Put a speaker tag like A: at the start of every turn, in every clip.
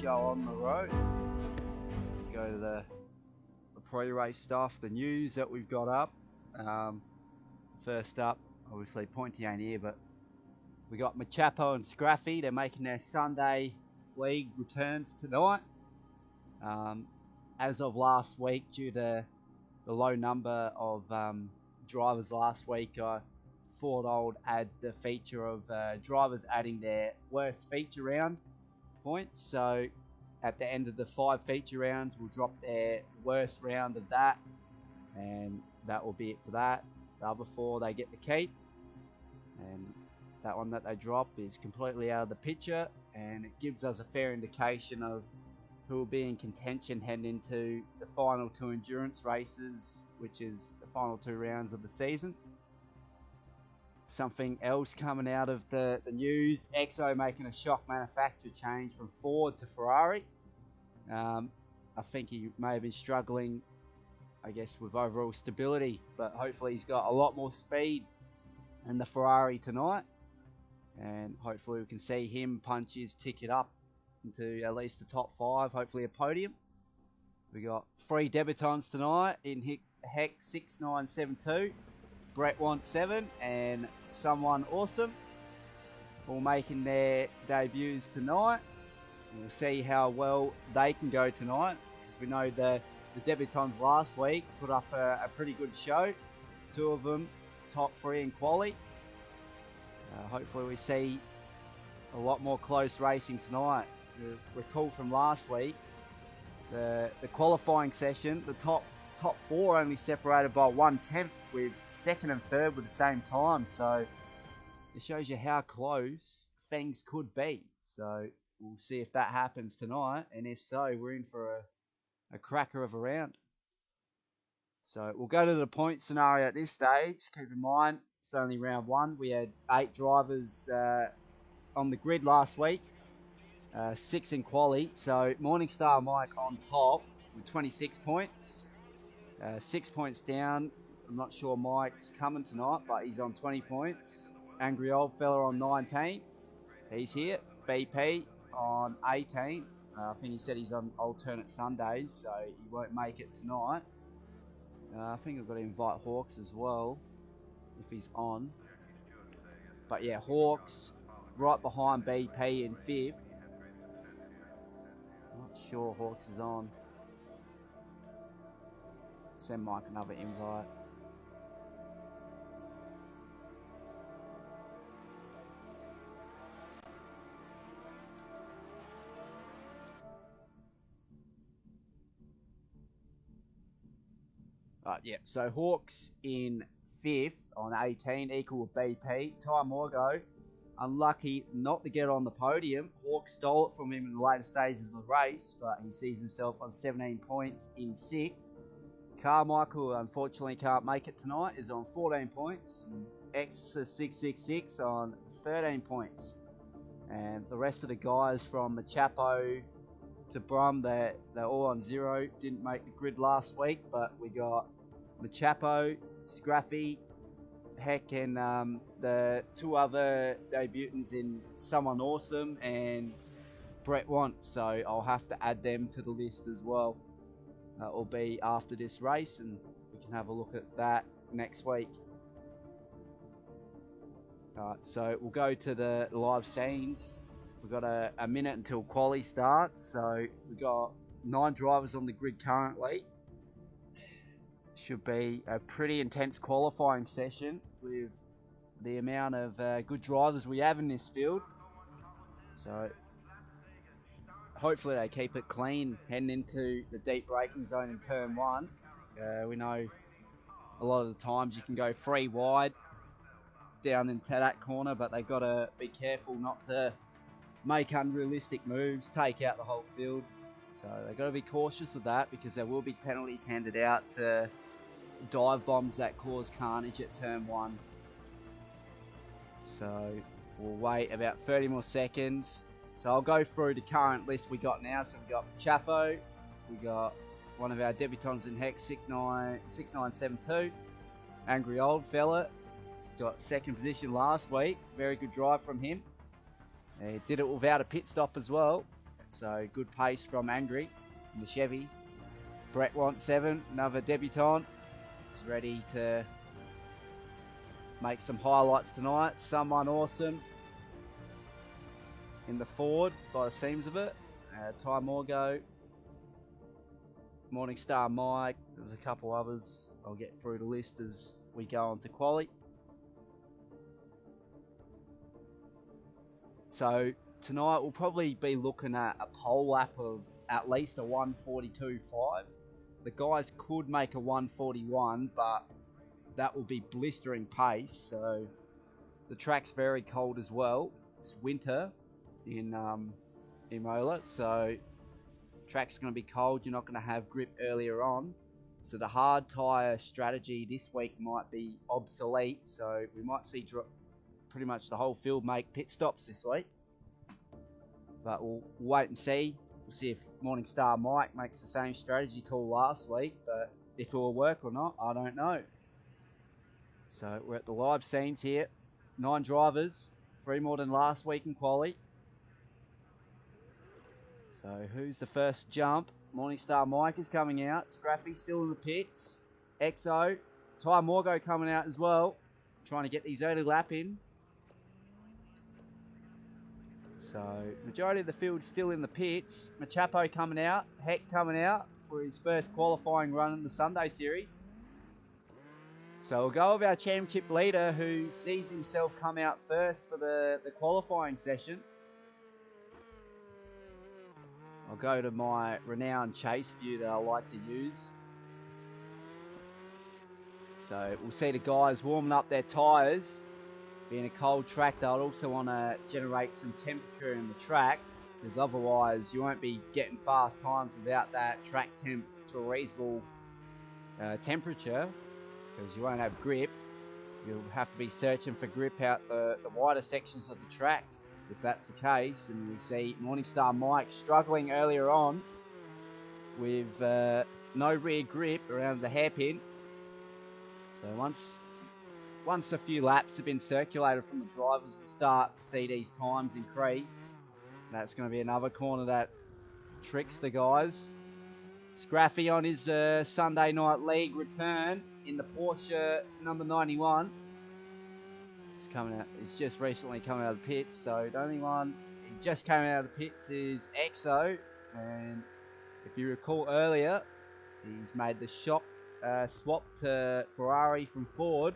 A: show on the road. Go to the pre-race stuff, the news that we've got up. First up, obviously Pointy ain't here, but we got Machapo and Scruffy. They're making their Sunday league returns tonight. As of last week, due to the low number of drivers last week, I thought I would add the feature of drivers adding their worst feature round points. So at the end of the 5 feature rounds, we'll drop their worst round of that, and that will be it for that. The other 4 they get the keep, and that one that they drop is completely out of the picture, and it gives us a fair indication of who will be in contention heading into the final 2 endurance races, which is the final 2 rounds of the season. Something else coming out of the news, Exo making a shock manufacturer change from Ford to Ferrari. I think he may have been struggling, I guess, with overall stability, but hopefully he's got a lot more speed in the Ferrari tonight, and hopefully we can see him punch his ticket up into at least the top 5, hopefully a podium. We got 3 debutants tonight in Heck 6972, Brett wants 7, and Someone Awesome, all making their debuts tonight. We'll see how well they can go tonight, because we know the debutants last week put up a pretty good show. 2 of them top 3 in quali. Hopefully we see a lot more close racing tonight. Recall from last week, the qualifying session, the top 4 only separated by 1/10, with 2nd and 3rd with the same time. So it shows you how close things could be. So we'll see if that happens tonight, and if so, we're in for a cracker of a round. So we'll go to the point scenario at this stage. Keep in mind, it's only round 1. We had 8 drivers on the grid last week, 6 in quali. So Morningstar Mike on top with 26 points, 6 points down. I'm not sure Mike's coming tonight, but he's on 20 points. Angry Old Fella on 19. He's here. BP on 18. I think he said he's on alternate Sundays, so he won't make it tonight. I think I've got to invite Hawks as well, if he's on. But yeah, Hawks right behind BP in 5th. Not sure Hawks is on. Send Mike another invite. Yeah, so Hawks in 5th on 18, equal with BP. Ty Morgo, unlucky not to get on the podium. Hawks stole it from him in the later stages of the race, but he sees himself on 17 points in 6th. Carmichael, unfortunately, can't make it tonight, is on 14 points. Exeter 666 on 13 points. And the rest of the guys from Machapo to Brum, they're all on 0. Didn't make the grid last week, but we got Machapo, Scruffy, Heck, and the 2 other debutants in Someone Awesome and Brett wants. So I'll have to add them to the list as well. That will be after this race, and we can have a look at that next week. Alright, so we'll go to the live scenes. We've got a minute until quali starts, so we've got 9 drivers on the grid currently. Should be a pretty intense qualifying session with the amount of good drivers we have in this field. So hopefully they keep it clean heading into the deep braking zone in turn 1. We know a lot of the times you can go 3 wide down into that corner, but they've got to be careful not to make unrealistic moves, take out the whole field. So they've got to be cautious of that, because there will be penalties handed out to dive bombs that cause carnage at turn 1. So we'll wait about 30 more seconds. So I'll go through the current list we got now. So we got Chapo, we got one of our debutants in Hex 6972, Angry Old Fella, got 2nd position last week. Very good drive from him. He did it without a pit stop as well. So good pace from Angry in the Chevy. Brett wants 7, another debutant. He's ready to make some highlights tonight. Someone awesome in the Ford by the seams of it. Ty Morgo, Morningstar Mike, there's a couple others. I'll get through the list as we go on to quali. So tonight we'll probably be looking at a pole lap of at least a 142.5. The guys could make a 141, but that will be blistering pace. So the track's very cold as well. It's winter in Imola, so track's going to be cold. You're not going to have grip earlier on, so the hard tyre strategy this week might be obsolete. So we might see pretty much the whole field make pit stops this week, but we'll wait and see. We'll see if Morningstar Mike makes the same strategy call last week, but if it will work or not, I don't know. So we're at the live scenes here. 9 drivers, 3 more than last week in quali. So who's the first jump? Morningstar Mike is coming out. Scraffy still in the pits. Exo. Ty Morgo coming out as well. Trying to get these early lap in. So majority of the field still in the pits. Machapo coming out. Heck coming out for his first qualifying run in the Sunday series. So we'll go with our championship leader who sees himself come out first for the qualifying session. I'll go to my renowned chase view that I like to use. So we'll see the guys warming up their tyres. Being a cold track, they'll also want to generate some temperature in the track, because otherwise you won't be getting fast times without that track temp to a reasonable temperature, because you won't have grip. You'll have to be searching for grip out the wider sections of the track, if that's the case. And we see Morningstar Mike struggling earlier on with no rear grip around the hairpin. So once a few laps have been circulated from the drivers, we'll start to see these times increase. That's going to be another corner that tricks the guys. Scraffy on his Sunday night league return in the Porsche number 91. He's coming out. He's just recently come out of the pits, so the only one he just came out of the pits is Exo. And if you recall earlier, he's made the shock swap to Ferrari from Ford.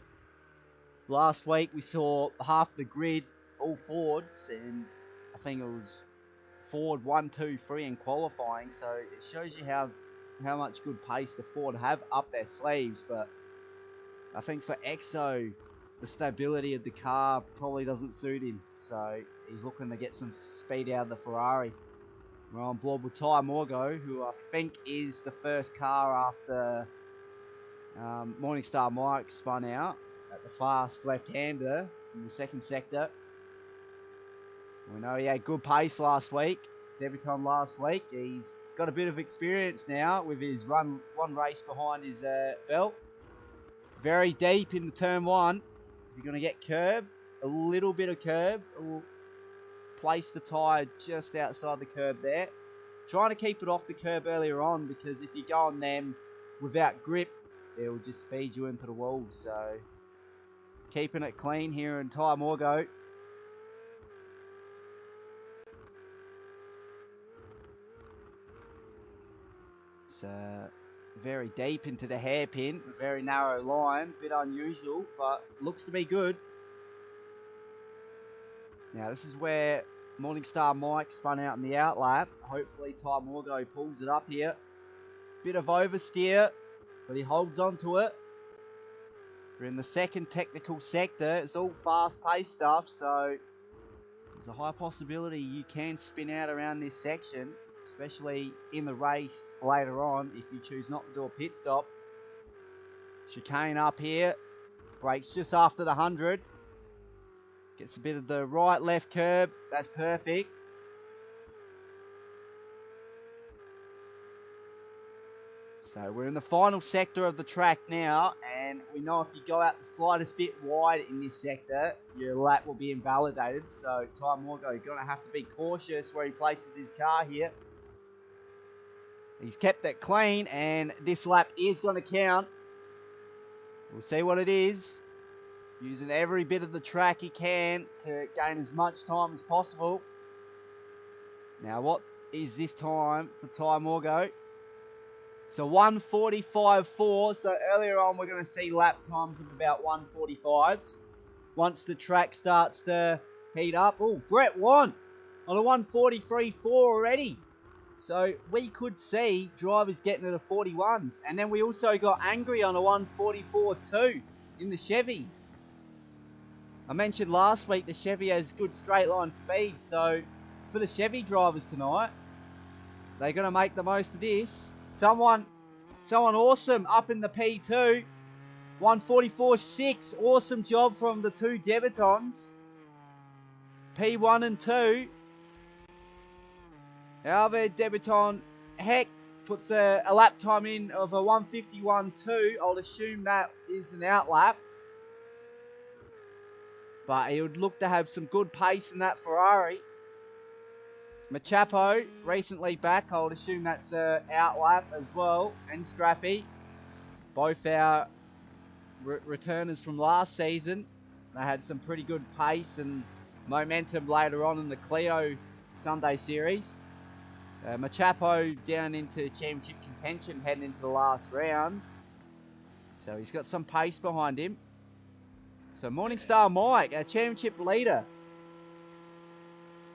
A: Last week we saw half the grid all Fords, and I think it was Ford 1, 2, 3 in qualifying. So it shows you how much good pace the Ford have up their sleeves. But I think for Exo, the stability of the car probably doesn't suit him, so he's looking to get some speed out of the Ferrari. We're on board with Ty Morgo, who I think is the first car after Morningstar Mike spun out at the fast left-hander in the second sector. We know he had good pace last week, debutant last week. He's got a bit of experience now with his one race behind his belt. Very deep in the turn 1. Is he going to get curb? A little bit of curb. We'll place the tyre just outside the curb there. Trying to keep it off the curb earlier on, because if you go on them without grip, it'll just feed you into the wall. So keeping it clean here in Ty Morgo. It's very deep into the hairpin, a very narrow line, bit unusual, but looks to be good. Now this is where Morningstar Mike spun out in the outlap. Hopefully Ty Morgo pulls it up here. Bit of oversteer, but he holds on to it. We're in the second technical sector. It's all fast-paced stuff, so there's a high possibility you can spin out around this section, especially in the race later on if you choose not to do a pit stop. Chicane up here, brakes just after the 100. Gets a bit of the right-left curb, that's perfect. So we're in the final sector of the track now, and we know if you go out the slightest bit wide in this sector, your lap will be invalidated. So Ty Morgo, you're going to have to be cautious where he places his car here. He's kept it clean, and this lap is going to count. We'll see what it is. Using every bit of the track he can to gain as much time as possible. Now, what is this time for Ty Morgo? So 1:45.4. So earlier on, we're going to see lap times of about 1:45s. Once the track starts to heat up. Oh, Brett won on a 1:43.4 already. So we could see drivers getting to the 41s. And then we also got Angry on a 1:44.2 in the Chevy. I mentioned last week the Chevy has good straight line speed. So for the Chevy drivers tonight, they're going to make the most of this. Someone awesome up in the P2. 1:44.6. Awesome job from the two debutants. P1 and 2. However, debutant Heck puts a lap time in of a 1:51.2. I'll assume that is an outlap. But he would look to have some good pace in that Ferrari. Machapo, recently back. I would assume that's an outlap as well. And Scrappy, both our returners from last season. They had some pretty good pace and momentum later on in the Clio Sunday series. Machapo down into championship contention heading into the last round. So he's got some pace behind him. So Morningstar Mike, our championship leader.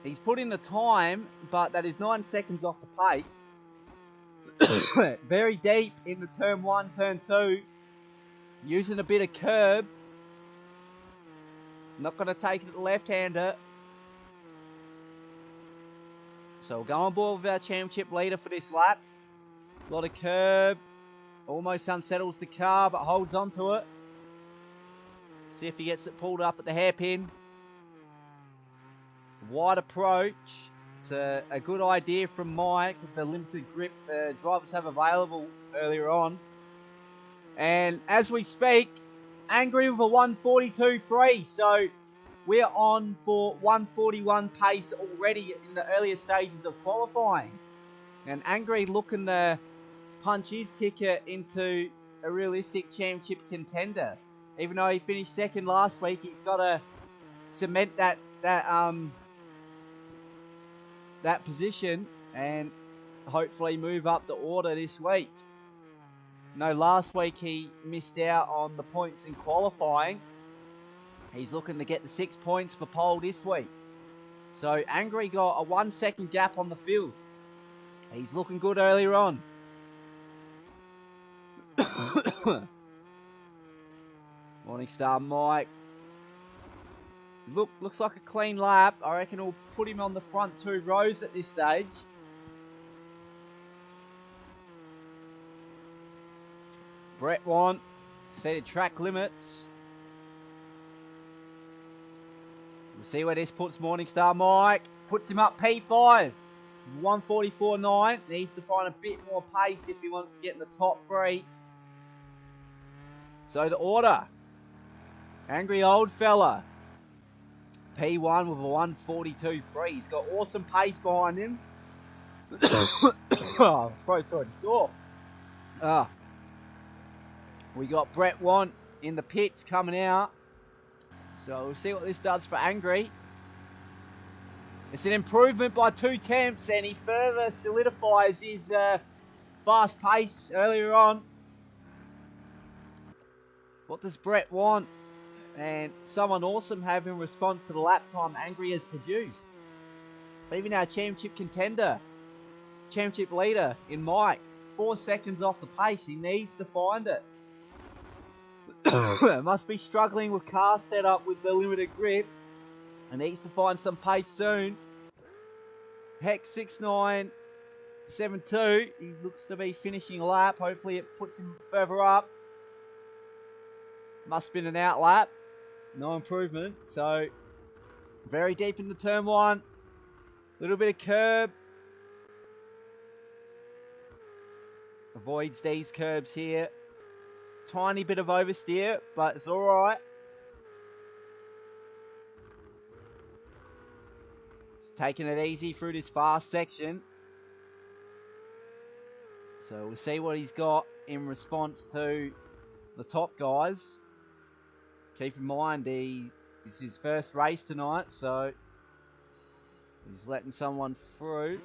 A: He's put in the time, but that is 9 seconds off the pace. Very deep in the turn 1, turn 2. Using a bit of curb. Not going to take it to the left-hander. So we'll go on board with our championship leader for this lap. A lot of curb. Almost unsettles the car, but holds onto it. See if he gets it pulled up at the hairpin. Wide approach. It's a good idea from Mike with the limited grip the drivers have available earlier on. And as we speak, Angry with a 1:42.3. So we're on for 1:41 pace already in the earlier stages of qualifying. And Angry looking to punch his ticket into a realistic championship contender. Even though he finished second last week, he's got to cement that position and hopefully move up the order this week. No, last week he missed out on the points in qualifying. He's looking to get the 6 points for pole this week. So Angry got a 1 second gap on the field. He's looking good earlier on. Morningstar Mike. Looks like a clean lap. I reckon he'll put him on the front 2 rows at this stage. Brett won. Exceeded track limits. We'll see where this puts Morningstar Mike. Puts him up P5. 1:44.9. Needs to find a bit more pace if he wants to get in the top 3. So the order. Angry old fella. P1 with a 1:42.3. He's got awesome pace behind him. Oh, throat's already sore. We got Brett Want in the pits coming out. So we'll see what this does for Angry. It's an improvement by 2 tenths, and he further solidifies his fast pace earlier on. What does Brett want? And someone awesome have in response to the lap time Angry has produced. Even our championship contender, championship leader in Mike, 4 seconds off the pace. He needs to find it. Must be struggling with car setup with the limited grip. And needs to find some pace soon. Hex 6972. He looks to be finishing a lap. Hopefully it puts him further up. Must have been an out lap. No improvement. So very deep into turn 1. Little bit of curb. Avoids these curbs here. Tiny bit of oversteer, but it's alright. It's taking it easy through this fast section. So we'll see what he's got in response to the top guys. Keep in mind, this is his first race tonight, so he's letting someone through.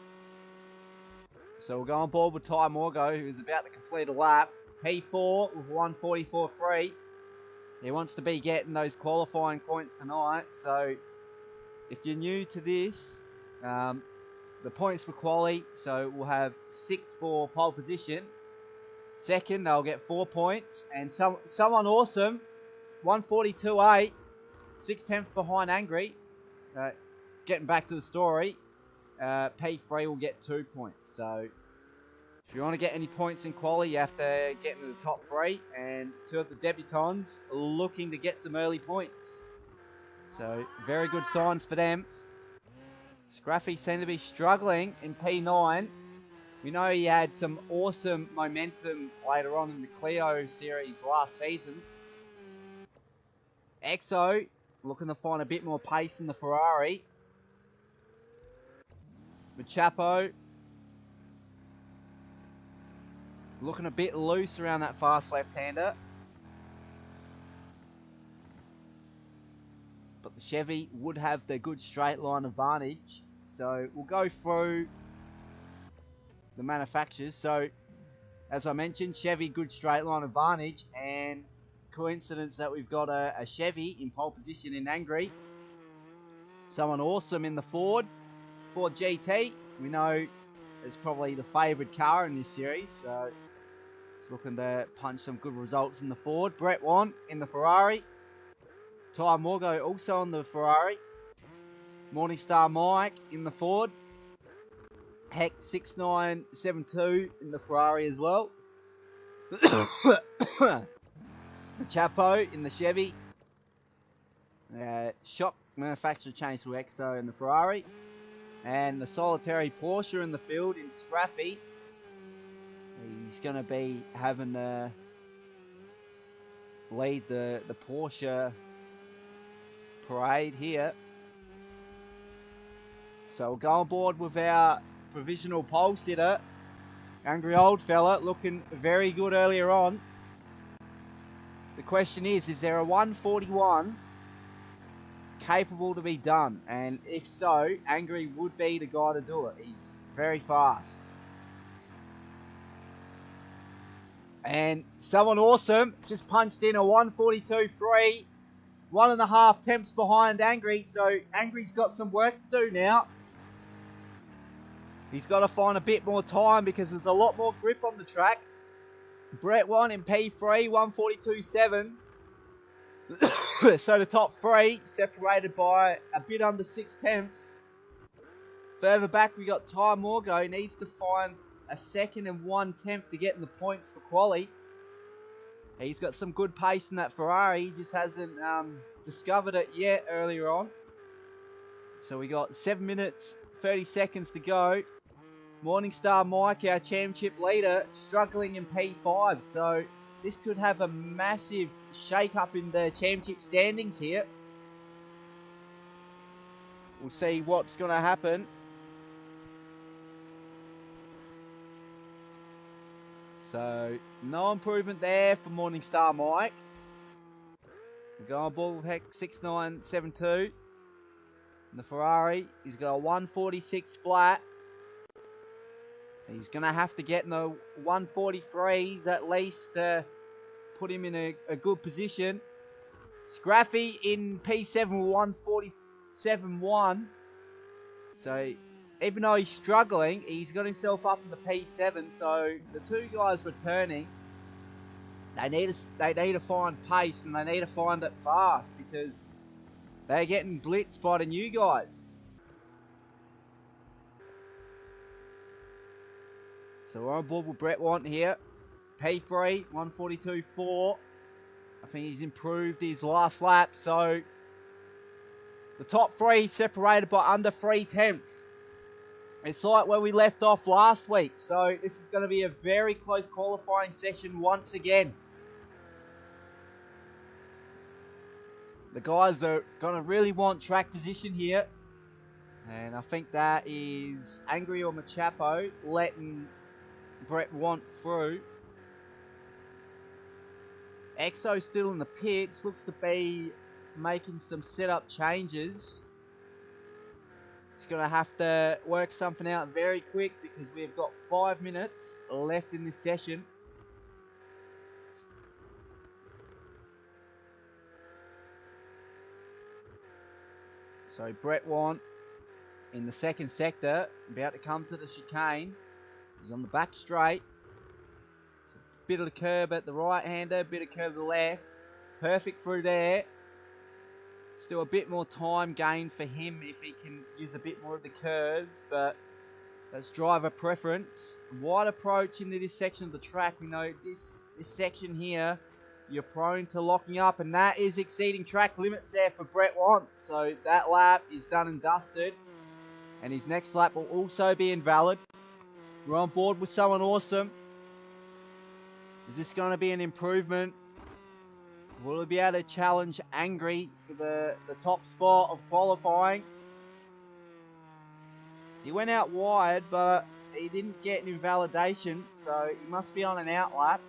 A: So we'll go on board with Ty Morgo, who's about to complete a lap. P4 with 1:44.3. He wants to be getting those qualifying points tonight, so if you're new to this, the points for quali, so we'll have 6 for pole position. Second, they'll get 4 points. And someone awesome, 1:42.8, 6/10 behind Angry. Getting back to the story, P3 will get 2 points. So if you want to get any points in quali, you have to get into the top 3. And 2 of the debutants are looking to get some early points. So very good signs for them. Scruffy seemed to be struggling in P9. We know he had some awesome momentum later on in the Clio series last season. Exo looking to find a bit more pace in the Ferrari. Machapo looking a bit loose around that fast left-hander. But the Chevy would have the good straight line advantage. So we'll go through the manufacturers. So as I mentioned, Chevy good straight line advantage, and coincidence that we've got a Chevy in pole position in Angry. Someone awesome in the Ford GT. We know it's probably the favourite car in this series, so it's looking to punch some good results in the Ford. Brett Wan in the Ferrari. Ty Morgo also on the Ferrari. Morningstar Mike in the Ford. Heck 6972 in the Ferrari as well. Chapo in the Chevy. Shock manufacturer change to Exo in the Ferrari. And the solitary Porsche in the field in Scraffy. He's going to be having the lead the Porsche parade here. So we'll go on board with our provisional pole sitter, Angry Old Fella, looking very good earlier on. The question is there a 1:41 capable to be done? And if so, Angry would be the guy to do it. He's very fast. And someone awesome just punched in a 1:42.3. 1.5 temps behind Angry, so Angry's got some work to do now. He's got to find a bit more time because there's a lot more grip on the track. Brett Wan in P3, 1:42.7. So the top 3 separated by a bit under 6 temps. Further back we got Ty Morgo, needs to find a 2nd and 1/10 to get in the points for quali. He's got some good pace in that Ferrari, he just hasn't discovered it yet earlier on. So we got 7 minutes, 30 seconds to go. Morningstar Mike, our championship leader, struggling in P5. So this could have a massive shake-up in the championship standings here. We'll see what's going to happen. So, no improvement there for Morningstar Mike. We'll go on board with Heck 6972. And the Ferrari, he's got a 1:46 flat. He's going to have to get in the 1:43s at least to put him in a good position. Scraffy in P7 with 1:47.1. So, even though he's struggling, he's got himself up in the P7. So the 2 guys returning, they need to find pace, and they need to find it fast because they're getting blitzed by the new guys. So we're on board with Brett Want here. P3, 1:42.4. I think he's improved his last lap. So the top 3 separated by under 3 temps. It's like where we left off last week, so this is going to be a very close qualifying session once again. The guys are going to really want track position here, and I think that is Angry or Machapo letting Brett Want through. Exo still in the pits, looks to be making some setup changes. He's going to have to work something out very quick because we've got 5 minutes left in this session. So Brett Want in the second sector, about to come to the chicane. He's on the back straight. It's a bit of the curb at the right-hander, bit of curb to the left. Perfect through there. Still a bit more time gained for him if he can use a bit more of the curves, but that's driver preference. Wide approach into this section of the track. We know this section here, you're prone to locking up, and that is exceeding track limits there for Brett Want. So that lap is done and dusted, and his next lap will also be invalid. We're on board with someone awesome. Is this going to be an improvement? Will he be able to challenge Angry for the top spot of qualifying? He went out wide, but he didn't get an invalidation, so he must be on an out lap.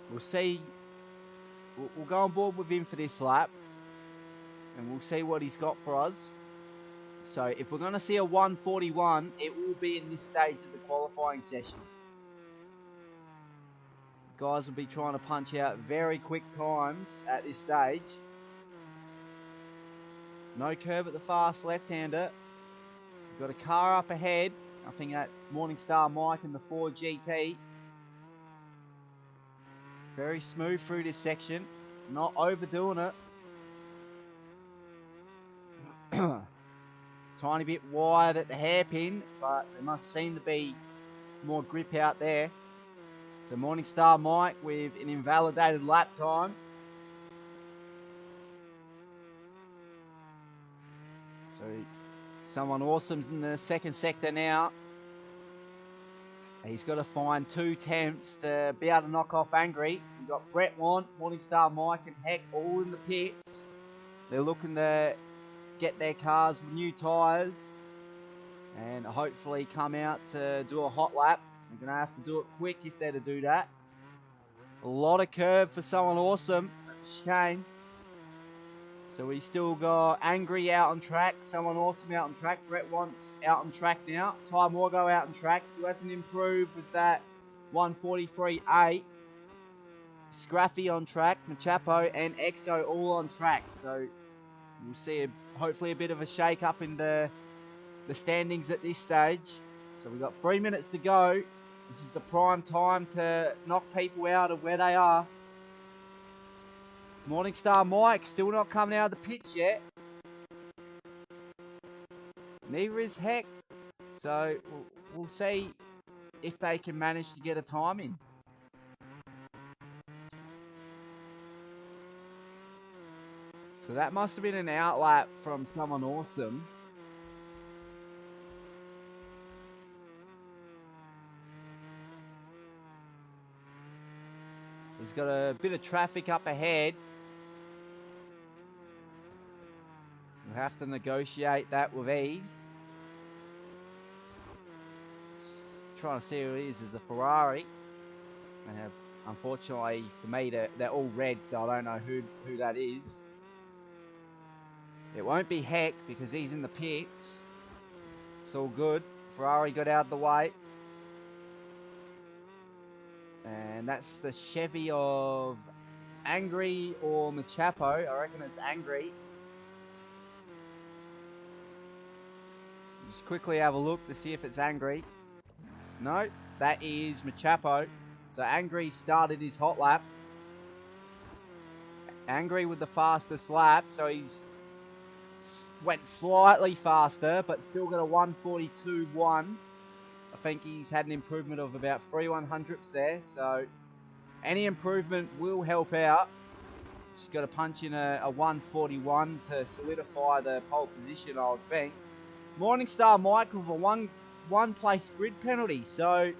A: We'll see. We'll go on board with him for this lap, and we'll see what he's got for us. So if we're going to see a 141, it will be in this stage of the qualifying session. Guys will be trying to punch out very quick times at this stage. No curb at the fast left-hander. We've got a car up ahead. I think that's Morningstar Mike in the Ford GT. Very smooth through this section. Not overdoing it. Tiny bit wide at the hairpin, but there must seem to be more grip out there. So Morningstar Mike with an invalidated lap time. So someone awesome's in the second sector now. He's got to find 2 attempts to be able to knock off Angry. We've got Brett Want, Morningstar Mike and Heck all in the pits. They're looking to get their cars with new tyres and hopefully come out to do a hot lap. They're going to have to do it quick if they're to do that. A lot of curve for someone awesome at the chicane. So we still got Angry out on track, someone awesome out on track. Brett Want's out on track now. Ty Morgo out on track. Still hasn't improved with that 143.8. Scruffy on track, Machapo and Exo all on track. So we'll see hopefully a bit of a shake up in the standings at this stage. So we've got 3 minutes to go. This is the prime time to knock people out of where they are. Morningstar Mike still not coming out of the pits yet. Neither is Heck. So we'll see if they can manage to get a time in. So that must have been an outlap from someone awesome. He's got a bit of traffic up ahead. We'll have to negotiate that with ease. Just trying to see who it is. There's a Ferrari. And unfortunately for me, they're all red, so I don't know who that is. It won't be Heck because he's in the pits. It's all good. Ferrari got out of the way. And that's the Chevy of Angry or Machapo. I reckon it's Angry. Just quickly have a look to see if it's Angry. No, that is Machapo. So Angry started his hot lap. Angry with the fastest lap, so he's went slightly faster, but still got a 142.1. I think he's had an improvement of about 3/100ths there, so any improvement will help out. Just got to punch in a 141 to solidify the pole position, I would think. Morningstar Mike with a one place grid penalty. So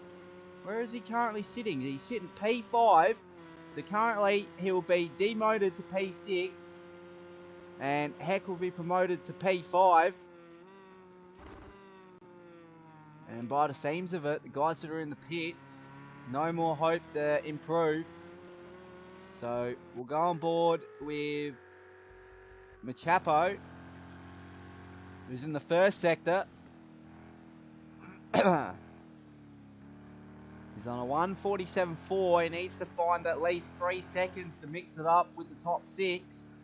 A: where is he currently sitting? He's sitting P5. So currently he will be demoted to P6. And Heck will be promoted to P5. And by the seams of it, the guys that are in the pits, no more hope to improve. So we'll go on board with Machapo, who's in the first sector. He's on a 1:47.4. He needs to find at least 3 seconds to mix it up with the top 6.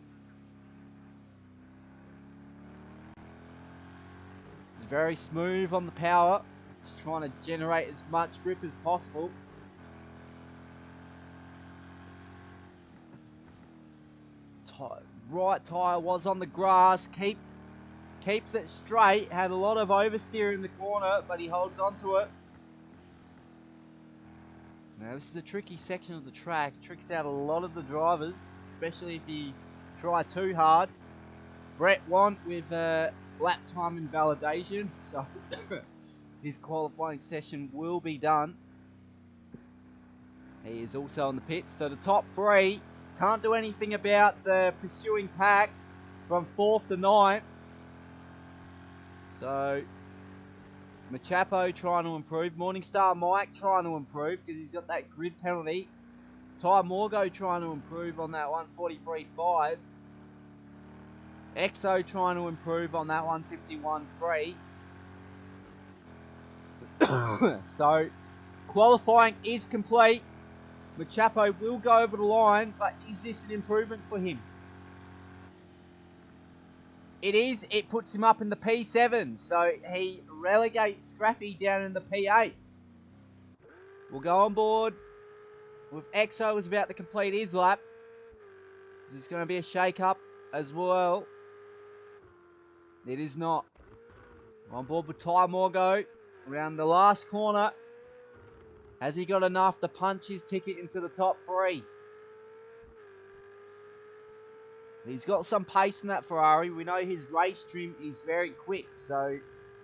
A: He's very smooth on the power. Just trying to generate as much grip as possible. Right tyre was on the grass. Keeps it straight. Had a lot of oversteer in the corner, but he holds on to it. Now this is a tricky section of the track. It tricks out a lot of the drivers, especially if you try too hard. Brett Want with lap time invalidation, so his qualifying session will be done. He is also on the pits, so the top 3 can't do anything about the pursuing pack from 4th to 9th. So Machapo trying to improve. Morningstar Mike trying to improve because he's got that grid penalty. Ty Morgo trying to improve on that 1:43.5. Exo trying to improve on that 1:51.3. So qualifying is complete. Machapo will go over the line, but is this an improvement for him? It is. It puts him up in the P7, so he relegates Scraffy down in the P8. We'll go on board with Exo is about to complete his lap. Is this going to be a shake-up as well? It is not. On board with Ty Morgo around the last corner. Has he got enough to punch his ticket into the top 3? He's got some pace in that Ferrari. We know his race trim is very quick, so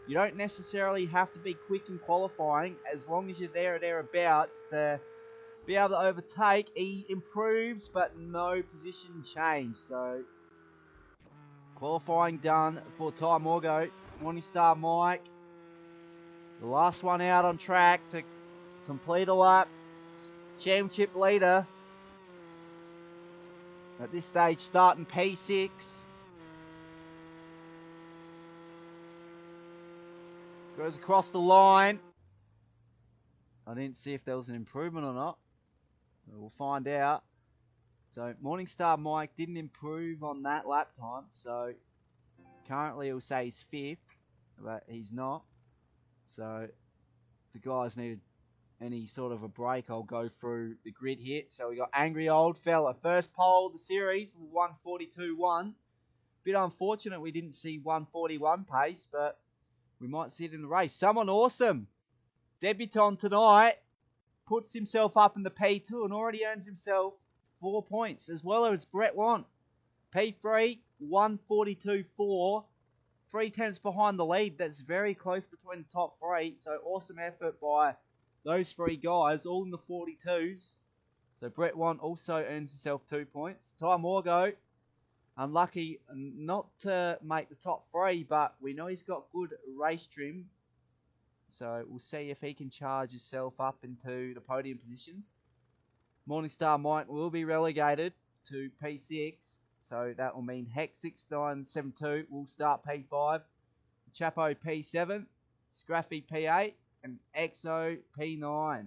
A: you don't necessarily have to be quick in qualifying as long as you're there or thereabouts to be able to overtake. He improves, but no position change. So qualifying done for Ty Morgo. Morningstar Mike, the last one out on track to complete a lap. Championship leader. At this stage, starting P6. Goes across the line. I didn't see if there was an improvement or not. We'll find out. So, Morningstar Mike didn't improve on that lap time. So, currently he'll say he's 5th, but he's not. So, the guys needed any sort of a break, I'll go through the grid hit. So we got Angry Old Fella, first pole of the series, 1:42.1. Bit unfortunate we didn't see 1:41 pace, but we might see it in the race. Someone awesome, debutant tonight, puts himself up in the P2 and already earns himself 4 points, as well as Brett Want. P3, 1:42.4, 3/10 behind the lead. That's very close between the top 3, so awesome effort by those 3 guys, all in the 42s. So Brett Want also earns himself 2 points. Ty Morgo, unlucky not to make the top 3, but we know he's got good race trim. So we'll see if he can charge himself up into the podium positions. Morningstar Mike will be relegated to P6. So that will mean Heck 6972 will start P5. Chapo P7. Scraffy P8. And EXO P9.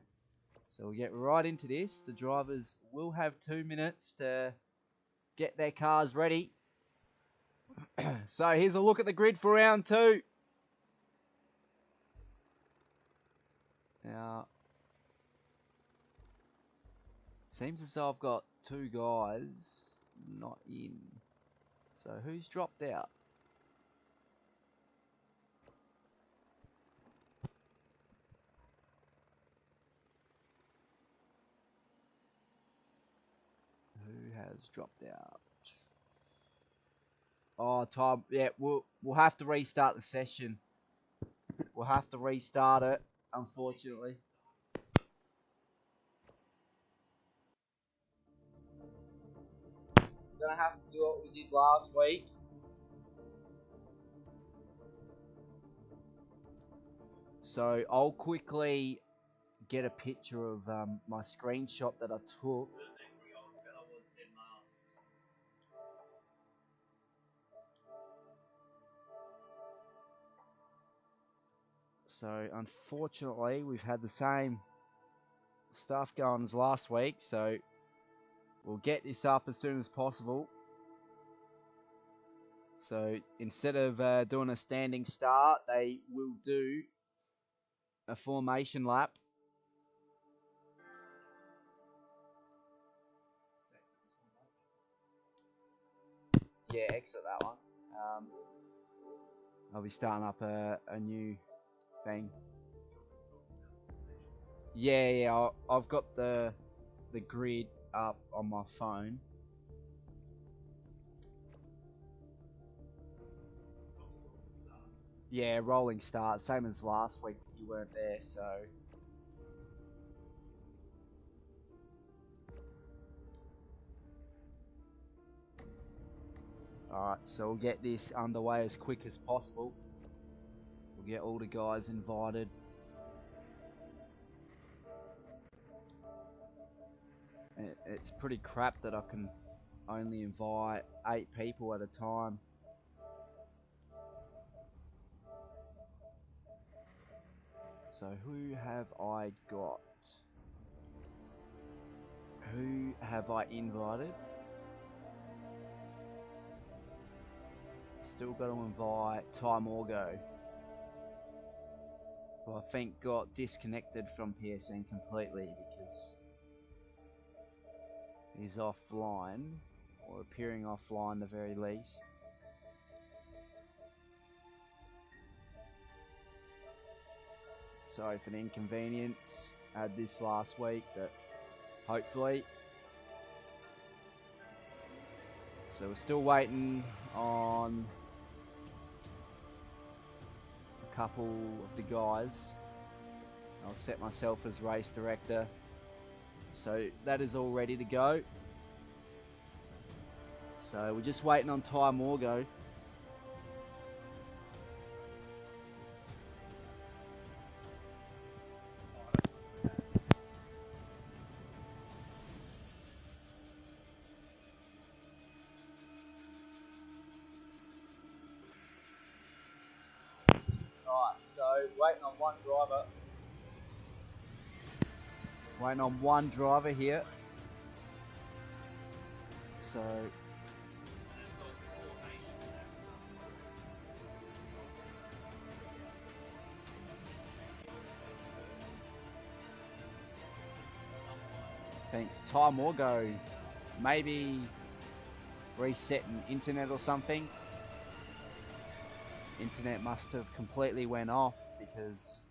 A: So we'll get right into this. The drivers will have 2 minutes to get their cars ready. So here's a look at the grid for round 2. Now, seems as though I've got 2 guys not in. So who's dropped out? Who has dropped out? Oh, Tom. Yeah, we'll have to restart the session. we'll have to restart it, unfortunately. Gonna have to do what we did last week. So I'll quickly get a picture of my screenshot that I took. So unfortunately, we've had the same stuff going as last week, so we'll get this up as soon as possible. So instead of doing a standing start, they will do a formation lap. Yeah, exit that one. I'll be starting up a new thing. Yeah, I've got the grid up on my phone. Yeah, rolling start, same as last week. You weren't there, so. Alright, so we'll get this underway as quick as possible. We'll get all the guys invited. It's pretty crap that I can only invite 8 people at a time. So who have I got? Who have I invited? Still got to invite Ty Morgo, who I think got disconnected from PSN completely because he's offline, or appearing offline at the very least. Sorry for the inconvenience. I had this last week, but hopefully. So we're still waiting on a couple of the guys. I'll set myself as race director. So that is all ready to go. So we're just waiting on Ty Morgo. So waiting on one driver. Waiting on one driver here. So I think Ty Morgo maybe resetting internet or something. Internet must have completely went off because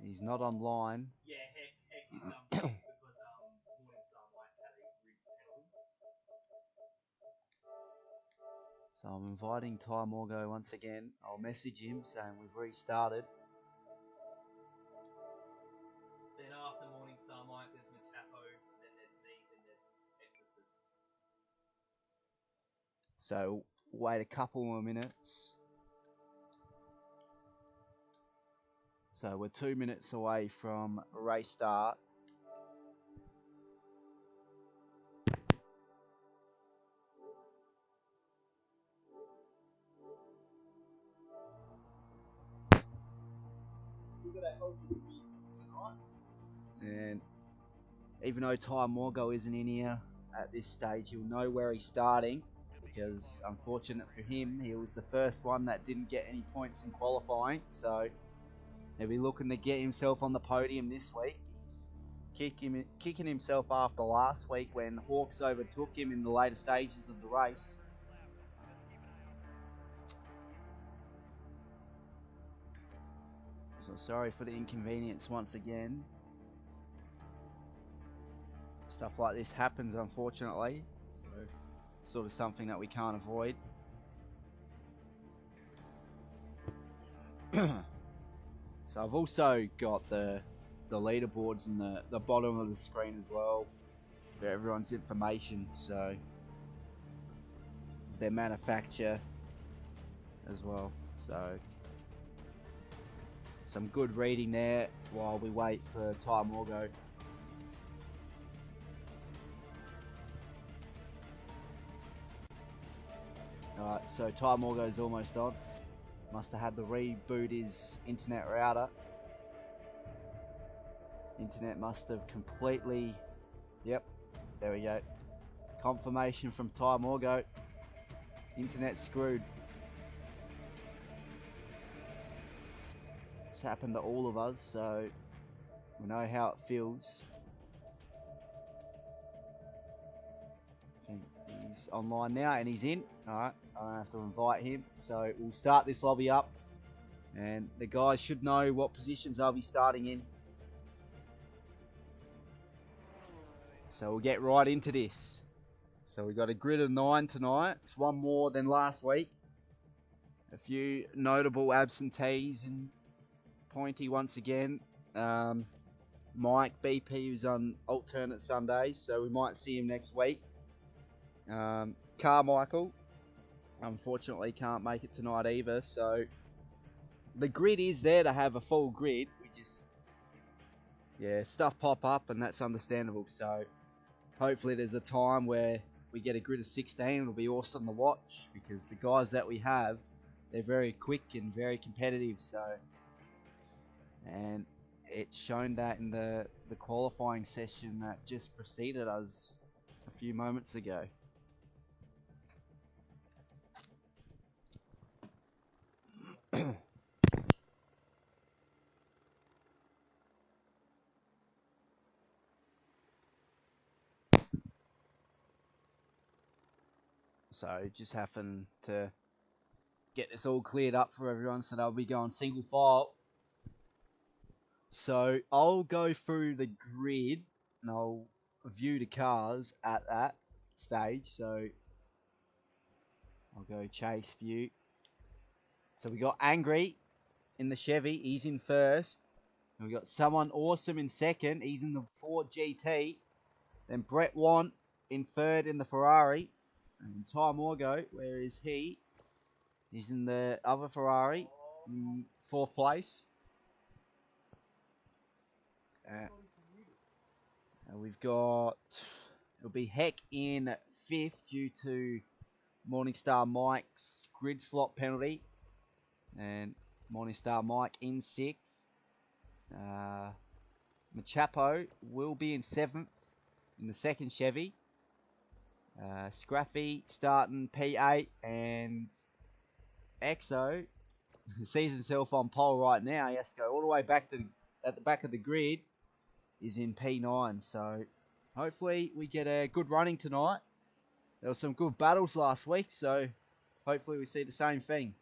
A: he's not online.
B: Yeah, heck because Morningstar might have a grid penalty.
A: So I'm inviting Ty Morgo once again. I'll message him saying we've restarted.
B: Then after Morningstar Mike, there's Matapo, then there's me, then there's Exorcist.
A: So wait a couple more minutes. So we're 2 minutes away from race start.
B: We've got a healthy grid tonight.
A: And even though Ty Morgo isn't in here at this stage, he'll know where he's starting. Because unfortunate for him, he was the first one that didn't get any points in qualifying. So he'll be looking to get himself on the podium this week. He's kicking himself after last week when Hawks overtook him in the later stages of the race. So sorry for the inconvenience once again. Stuff like this happens, unfortunately. So sort of something that we can't avoid. So I've also got the leaderboards in the bottom of the screen as well for everyone's information. So their manufacturer as well. So some good reading there while we wait for Ty Morgo. Alright, so Ty Morgo's almost on. Must have had to reboot his internet router. Internet must have completely... Yep, there we go. Confirmation from Ty Morgo. Internet screwed. It's happened to all of us, so we know how it feels. I think he's online now and he's in. Alright, I don't have to invite him. So we'll start this lobby up. And the guys should know what positions I'll be starting in. So we'll get right into this. So we've got a grid of 9 tonight. It's one more than last week. A few notable absentees and Pointy once again. Mike BP who's on alternate Sundays, so we might see him next week. Carmichael unfortunately can't make it tonight either, so the grid is there to have a full grid. We just, yeah, stuff pop up and that's understandable. So hopefully there's a time where we get a grid of 16. It'll be awesome to watch because the guys that we have, they're very quick and very competitive. So, and it's shown that in the qualifying session that just preceded us a few moments ago. So just having to get this all cleared up for everyone, so they'll be going single file. So I'll go through the grid and I'll view the cars at that stage. So I'll go chase view. So we got Angry in the Chevy, he's in first. And we got Someone Awesome in second, he's in the Ford GT. Then Brett Want in third in the Ferrari. And Ty Morgo, where is he? He's in the other Ferrari in fourth place. We've got, it'll be Heck in fifth due to Morningstar Mike's grid slot penalty. And Morningstar Mike in sixth. Machapo will be in seventh in the second Chevy. Scruffy starting P8, and Exo sees himself on pole right now. He has to go all the way back to at the back of the grid. Is in P9, so hopefully we get a good running tonight. There were some good battles last week, so hopefully we see the same thing.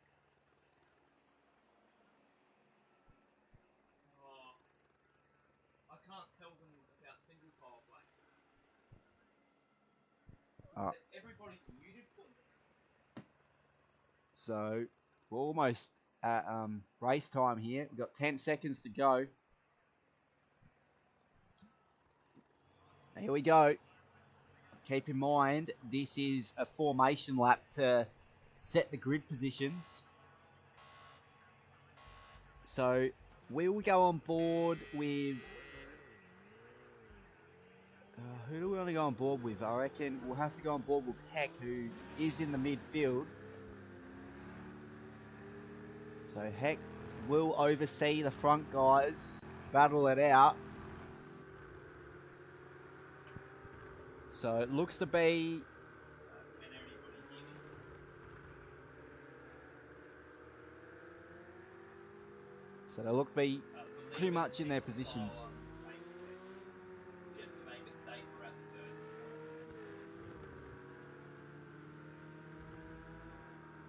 B: I can't tell them about single file play. Everybody's muted for me.
A: So we're almost at race time here. We've got 10 seconds to go. Here we go. Keep in mind, this is a formation lap to set the grid positions. So we will go on board with... who do we want to go on board with? I reckon we'll have to go on board with Heck, who is in the midfield. So Heck will oversee the front guys, battle it out. So it looks to be... So they look to be pretty much in their positions.
B: Just to make it safer at the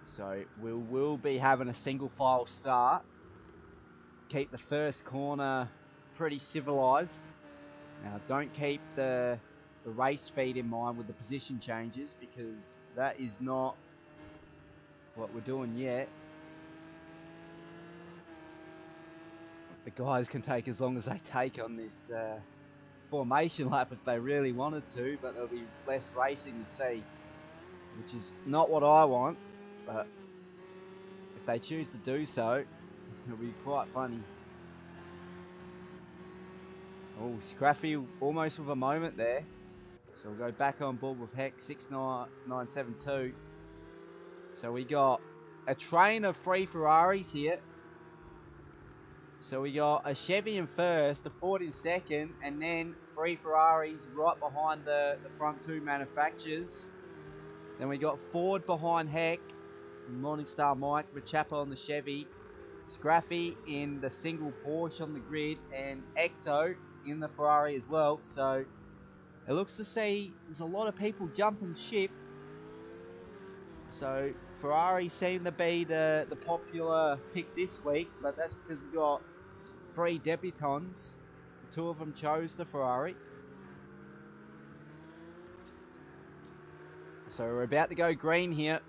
B: first.
A: So we'll be having a single file start. Keep the first corner pretty civilized. Now don't keep the race feed in mind with the position changes, because that is not what we're doing yet. guys can take as long as they take on this formation lap if they really wanted to, but there'll be less racing to see, which is not what I want, but if they choose to do so, it'll be quite funny. Oh, Scruffy almost with a moment there. So we'll go back on board with Heck 69972. So we got a train of 3 Ferraris here. So we got a Chevy in first, a Ford in second, and then 3 Ferraris right behind the front 2 manufacturers. Then we got Ford behind Heck, Morningstar Mike, Machapo on the Chevy, Scruffy in the single Porsche on the grid, and EXO in the Ferrari as well. So it looks to see there's a lot of people jumping ship. So Ferrari seem to be the popular pick this week, but that's because we've got 3 debutants. 2 of them chose the Ferrari. So we're about to go green here.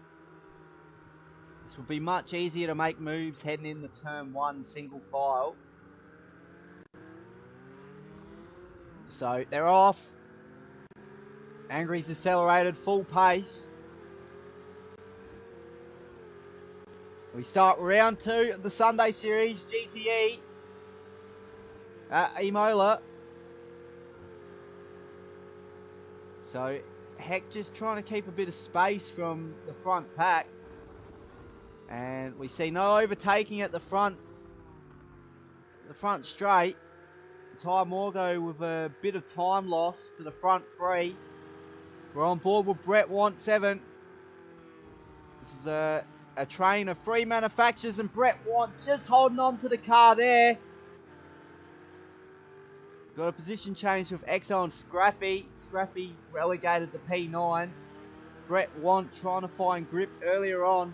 A: This will be much easier to make moves heading into turn 1 single file. So they're off. Angry's accelerated full pace. We start round 2 of the Sunday Series GTE at Imola. So Heck just trying to keep a bit of space from the front pack. And we see no overtaking at the front straight. Ty Morgo with a bit of time loss to the front 3. We're on board with Brett Want 7. This is a train of 3 manufacturers, and Brett Want just holding on to the car there. Got a position change with EXO and Scruffy. Scruffy relegated to P9. Brett Want trying to find grip earlier on.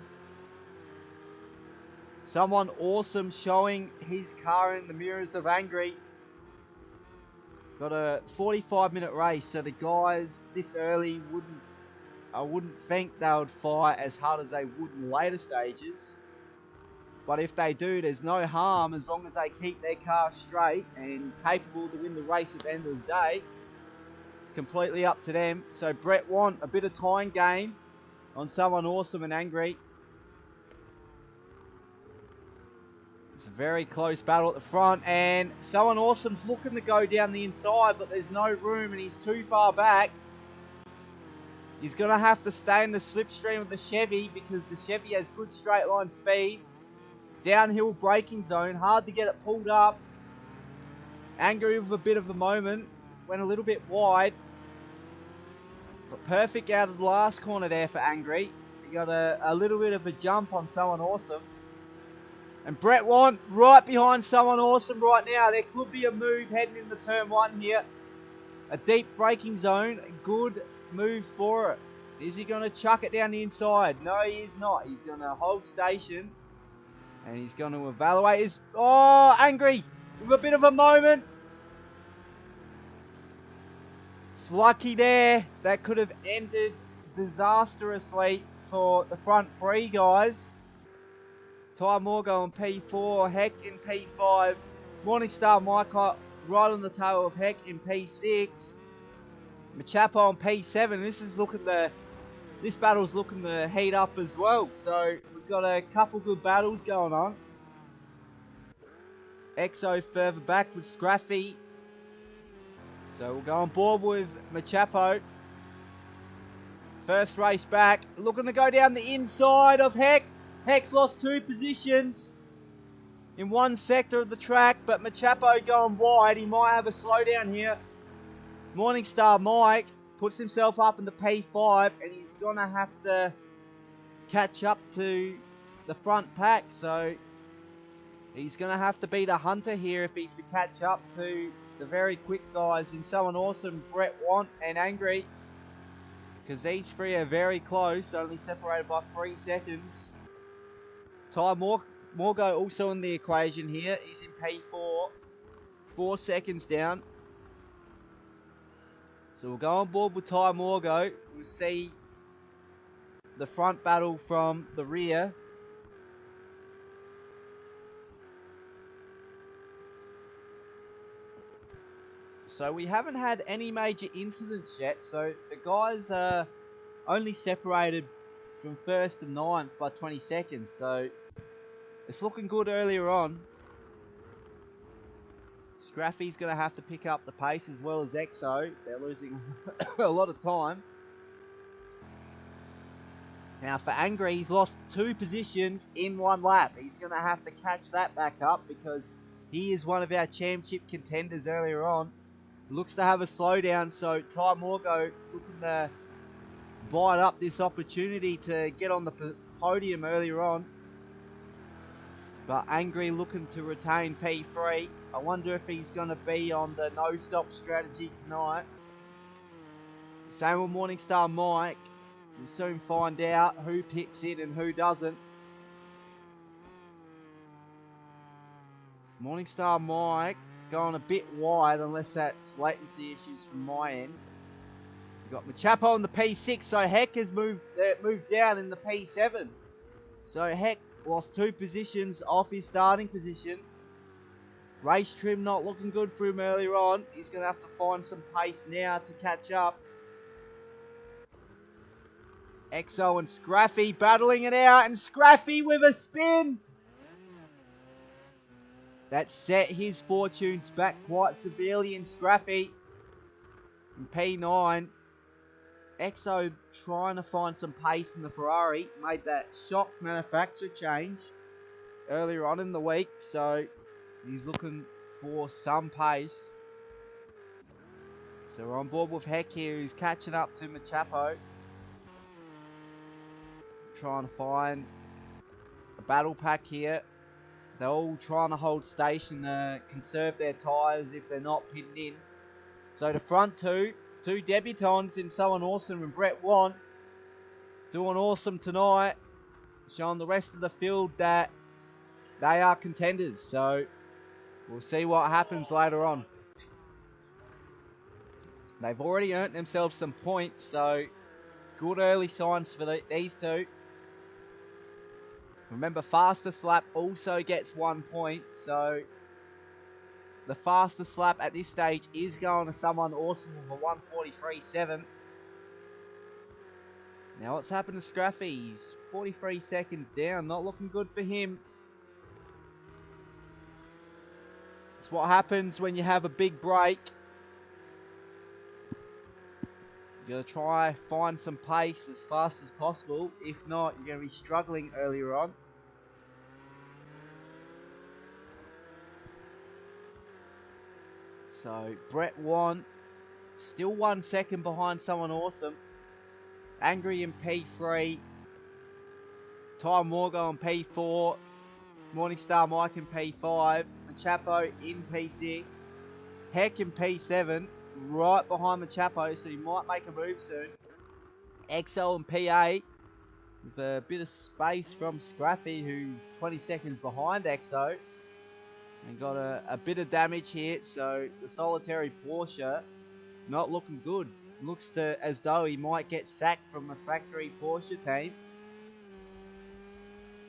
A: Someone awesome showing his car in the mirrors of Angry. Got a 45-minute race, so the guys this early I wouldn't think they would fight as hard as they would in later stages. But if they do, there's no harm as long as they keep their car straight and capable to win the race at the end of the day. It's completely up to them. So Brett Want a bit of time gained on someone awesome and Angry. It's a very close battle at the front, and someone awesome's looking to go down the inside, but there's no room and he's too far back. He's going to have to stay in the slipstream of the Chevy because the Chevy has good straight line speed. Downhill braking zone, hard to get it pulled up. Angry with a bit of a moment, went a little bit wide. But perfect out of the last corner there for Angry. He got a little bit of a jump on someone awesome. And Brett Want right behind someone awesome right now. There could be a move heading into turn 1 here. A deep braking zone, good move for it. Is he going to chuck it down the inside? No, he is not. He's going to hold station. And he's going to evaluate his... Oh, Angry with a bit of a moment. It's lucky there. That could have ended disastrously for the front 3 guys. Ty Morgo on P4, Heck in P5. Morningstar Mike right on the tail of Heck in P6. Machapo on P7. This battle's looking to heat up as well. So we've got a couple good battles going on. EXO further back with Scruffy. So we'll go on board with Machapo. First race back. Looking to go down the inside of Heck. Heck's lost 2 positions in one sector of the track, but Machapo going wide. He might have a slowdown here. Morningstar Mike puts himself up in the P5, and he's going to have to catch up to the front pack. So he's going to have to beat a Hunter here if he's to catch up to the very quick guys in someone awesome, Brett Want and Angry. Because these 3 are very close, only separated by 3 seconds. Ty Morgo also in the equation here. He's in P4. 4 seconds down. So we'll go on board with Ty Morgo. We'll see the front battle from the rear. So we haven't had any major incidents yet. So the guys are only separated from 1st to 9th by 20 seconds. So it's looking good earlier on. Scraffy's going to have to pick up the pace as well as Exo. They're losing a lot of time. Now for Angry, he's lost 2 positions in 1 lap. He's going to have to catch that back up because he is one of our championship contenders earlier on. Looks to have a slowdown, so Ty Morgo looking to bite up this opportunity to get on the podium earlier on. But Angry looking to retain P3. I wonder if he's going to be on the no-stop strategy tonight. Same with Morningstar Mike. We'll soon find out who picks it and who doesn't. Morningstar Mike going a bit wide unless that's latency issues from my end. We've got Machapo on the P6, so Heck has moved down in the P7. So Heck lost 2 positions off his starting position. Race trim not looking good for him earlier on. He's going to have to find some pace now to catch up. Exo and Scraffy battling it out, and Scraffy with a spin. That set his fortunes back quite severely in Scraffy. In P9, Exo trying to find some pace in the Ferrari. Made that shock manufacturer change earlier on in the week, so he's looking for some pace. So we're on board with Heck here, who's catching up to Machapo. Trying to find a battle pack here. They're all trying to hold station to conserve their tyres if they're not pinned in. So the front two debutants in Someone Awesome and Brett Want, doing awesome tonight. Showing the rest of the field that they are contenders. So we'll see what happens later on. They've already earned themselves some points, so good early signs for these two. Remember, fastest lap also gets 1 point, so the fastest lap at this stage is going to Someone Awesome with a 1:43.7. Now what's happened to Scraffy? He's 43 seconds down, not looking good for him. It's what happens when you have a big break. You gotta try find some pace as fast as possible. If not, you're gonna be struggling earlier on. So Brett Want still 1 second behind Someone Awesome. Angry in P3. Ty Morgo in P4. Morningstar Mike in P5. Machapo in P6. Heck in P7. Right behind Machapo, so he might make a move soon. Exo in P8. With a bit of space from Scraffy, who's 20 seconds behind Exo. And got a bit of damage here, so the solitary Porsche not looking good. Looks as though he might get sacked from the factory Porsche team.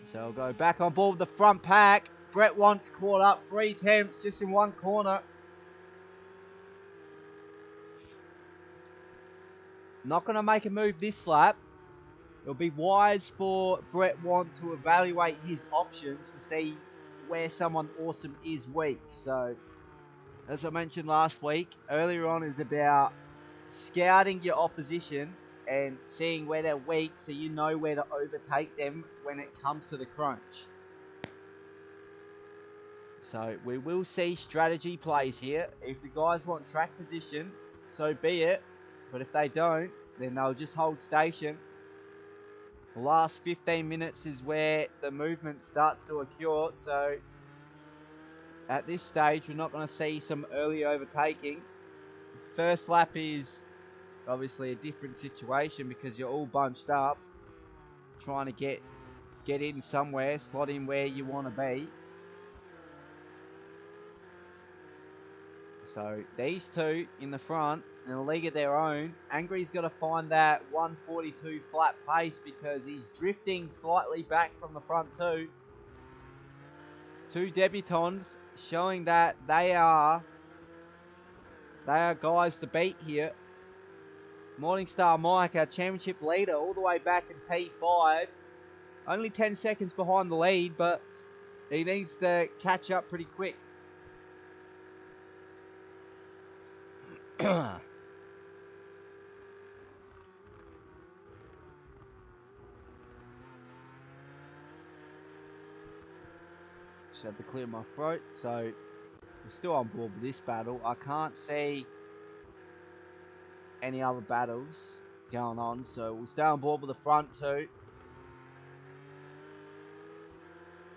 A: So I'll go back on board with the front pack. Brett Want's caught up 3 attempts just in 1 corner. Not going to make a move this lap. It'll be wise for Brett Want to evaluate his options to see where Someone Awesome is weak. So, as I mentioned last week, earlier on is about scouting your opposition and seeing where they're weak so you know where to overtake them when it comes to the crunch. So, we will see strategy plays here. If the guys want track position, so be it. But if they don't, then they'll just hold station. The last 15 minutes is where the movement starts to occur, so at this stage we're not going to see some early overtaking. First lap is obviously a different situation because you're all bunched up, trying to get in somewhere, slot in where you want to be. So these two in the front, in a league of their own. Angry's got to find that 1:42 flat pace because he's drifting slightly back from the front two. Two debutants showing that they are They are guys to beat here. Morningstar Mike, our championship leader, all the way back in P5. Only 10 seconds behind the lead, but he needs to catch up pretty quick. Just had to clear my throat, so we're still on board with this battle. I can't see any other battles going on, so we'll stay on board with the front two.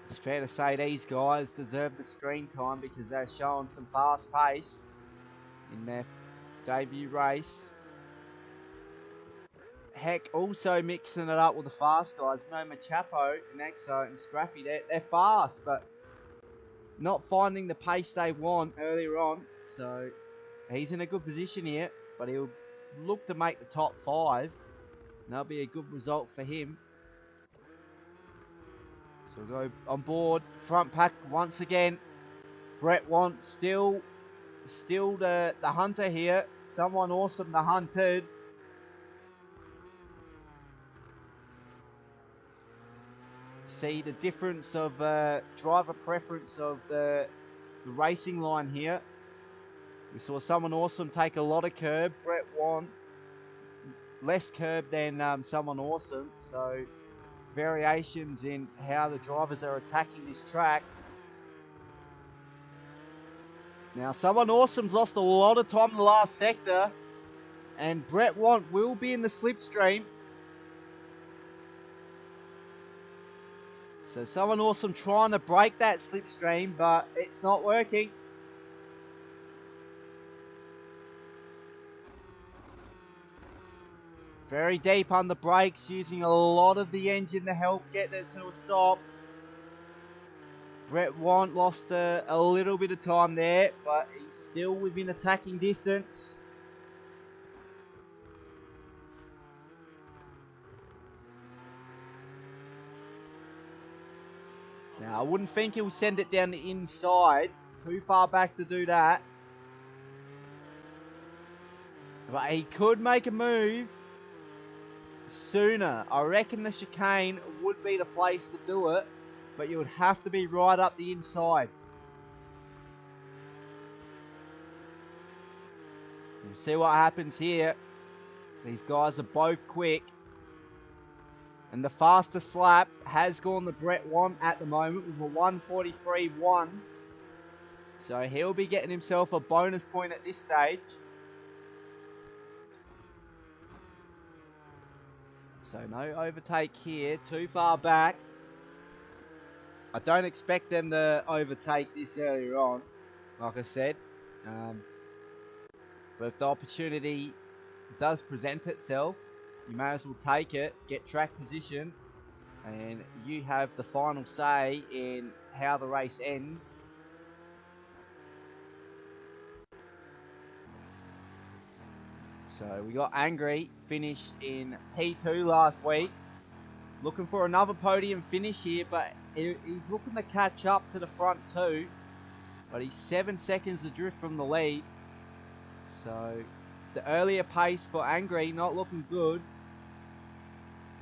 A: It's fair to say these guys deserve the screen time because they're showing some fast pace in their debut race. Heck, also mixing it up with the fast guys. No, Machapo, Nexo and Scrappy, they're fast, but not finding the pace they want earlier on. So he's in a good position here, but he'll look to make the top 5. And that'll be a good result for him. So we'll go on board. Front pack once again. Brett Want still the hunter here. Someone awesome the hunted. See the difference of driver preference of the racing line here. We saw someone awesome take a lot of curb. Brett Want less curb than someone awesome. So variations in how the drivers are attacking this track. Now someone awesome's lost a lot of time in the last sector, and Brett Want will be in the slipstream. So someone awesome trying to break that slipstream, but it's not working. Very deep on the brakes, using a lot of the engine to help get it to a stop. Brett Want lost a little bit of time there, but he's still within attacking distance. Now, I wouldn't think he'll send it down the inside. Too far back to do that. But he could make a move sooner. I reckon the chicane would be the place to do it, but you would have to be right up the inside. We'll see what happens here. These guys are both quick. And the fastest lap has gone to Brett Want at the moment with a 1:43.1. So he'll be getting himself a bonus point at this stage. So no overtake here, too far back. I don't expect them to overtake this earlier on, like I said. But if the opportunity does present itself, you may as well take it, get track position, and you have the final say in how the race ends. So we got Angry, finished in P2 last week. Looking for another podium finish here, but he's looking to catch up to the front two. But he's 7 seconds adrift from the lead. So the earlier pace for Angry not looking good.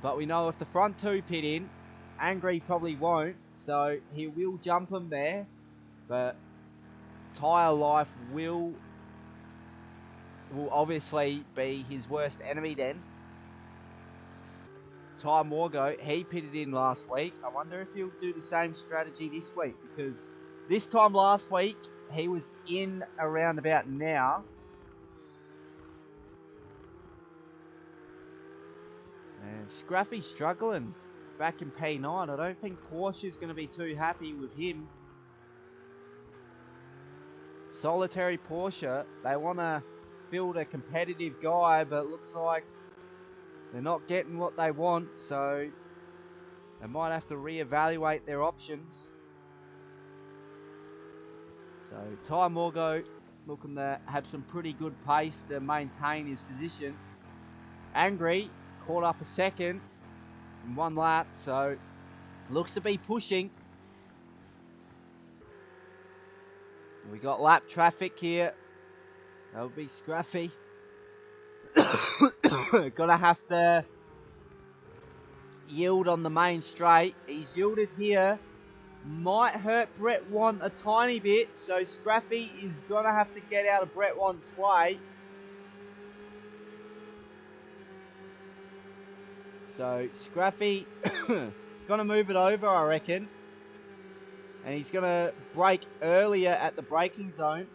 A: But we know if the front two pit in, Angry probably won't. So he will jump him there. But tyre life will obviously be his worst enemy then. Ty Morgo, he pitted in last week. I wonder if he'll do the same strategy this week, because this time last week he was in around about now. And Scruffy's struggling back in P9. I don't think Porsche's going to be too happy with him. Solitary Porsche, they want to field a competitive guy, but it looks like they're not getting what they want, so they might have to reevaluate their options. So Ty Morgo looking to have some pretty good pace to maintain his position. Angry caught up a second in one lap, so looks to be pushing. We got lap traffic here. That'll be Scruffy. Gonna have to yield on the main straight. He's yielded here. Might hurt Brett Want a tiny bit, so Scruffy is gonna have to get out of Brett Want's way. So Scruffy gonna move it over, I reckon. And he's gonna brake earlier at the braking zone.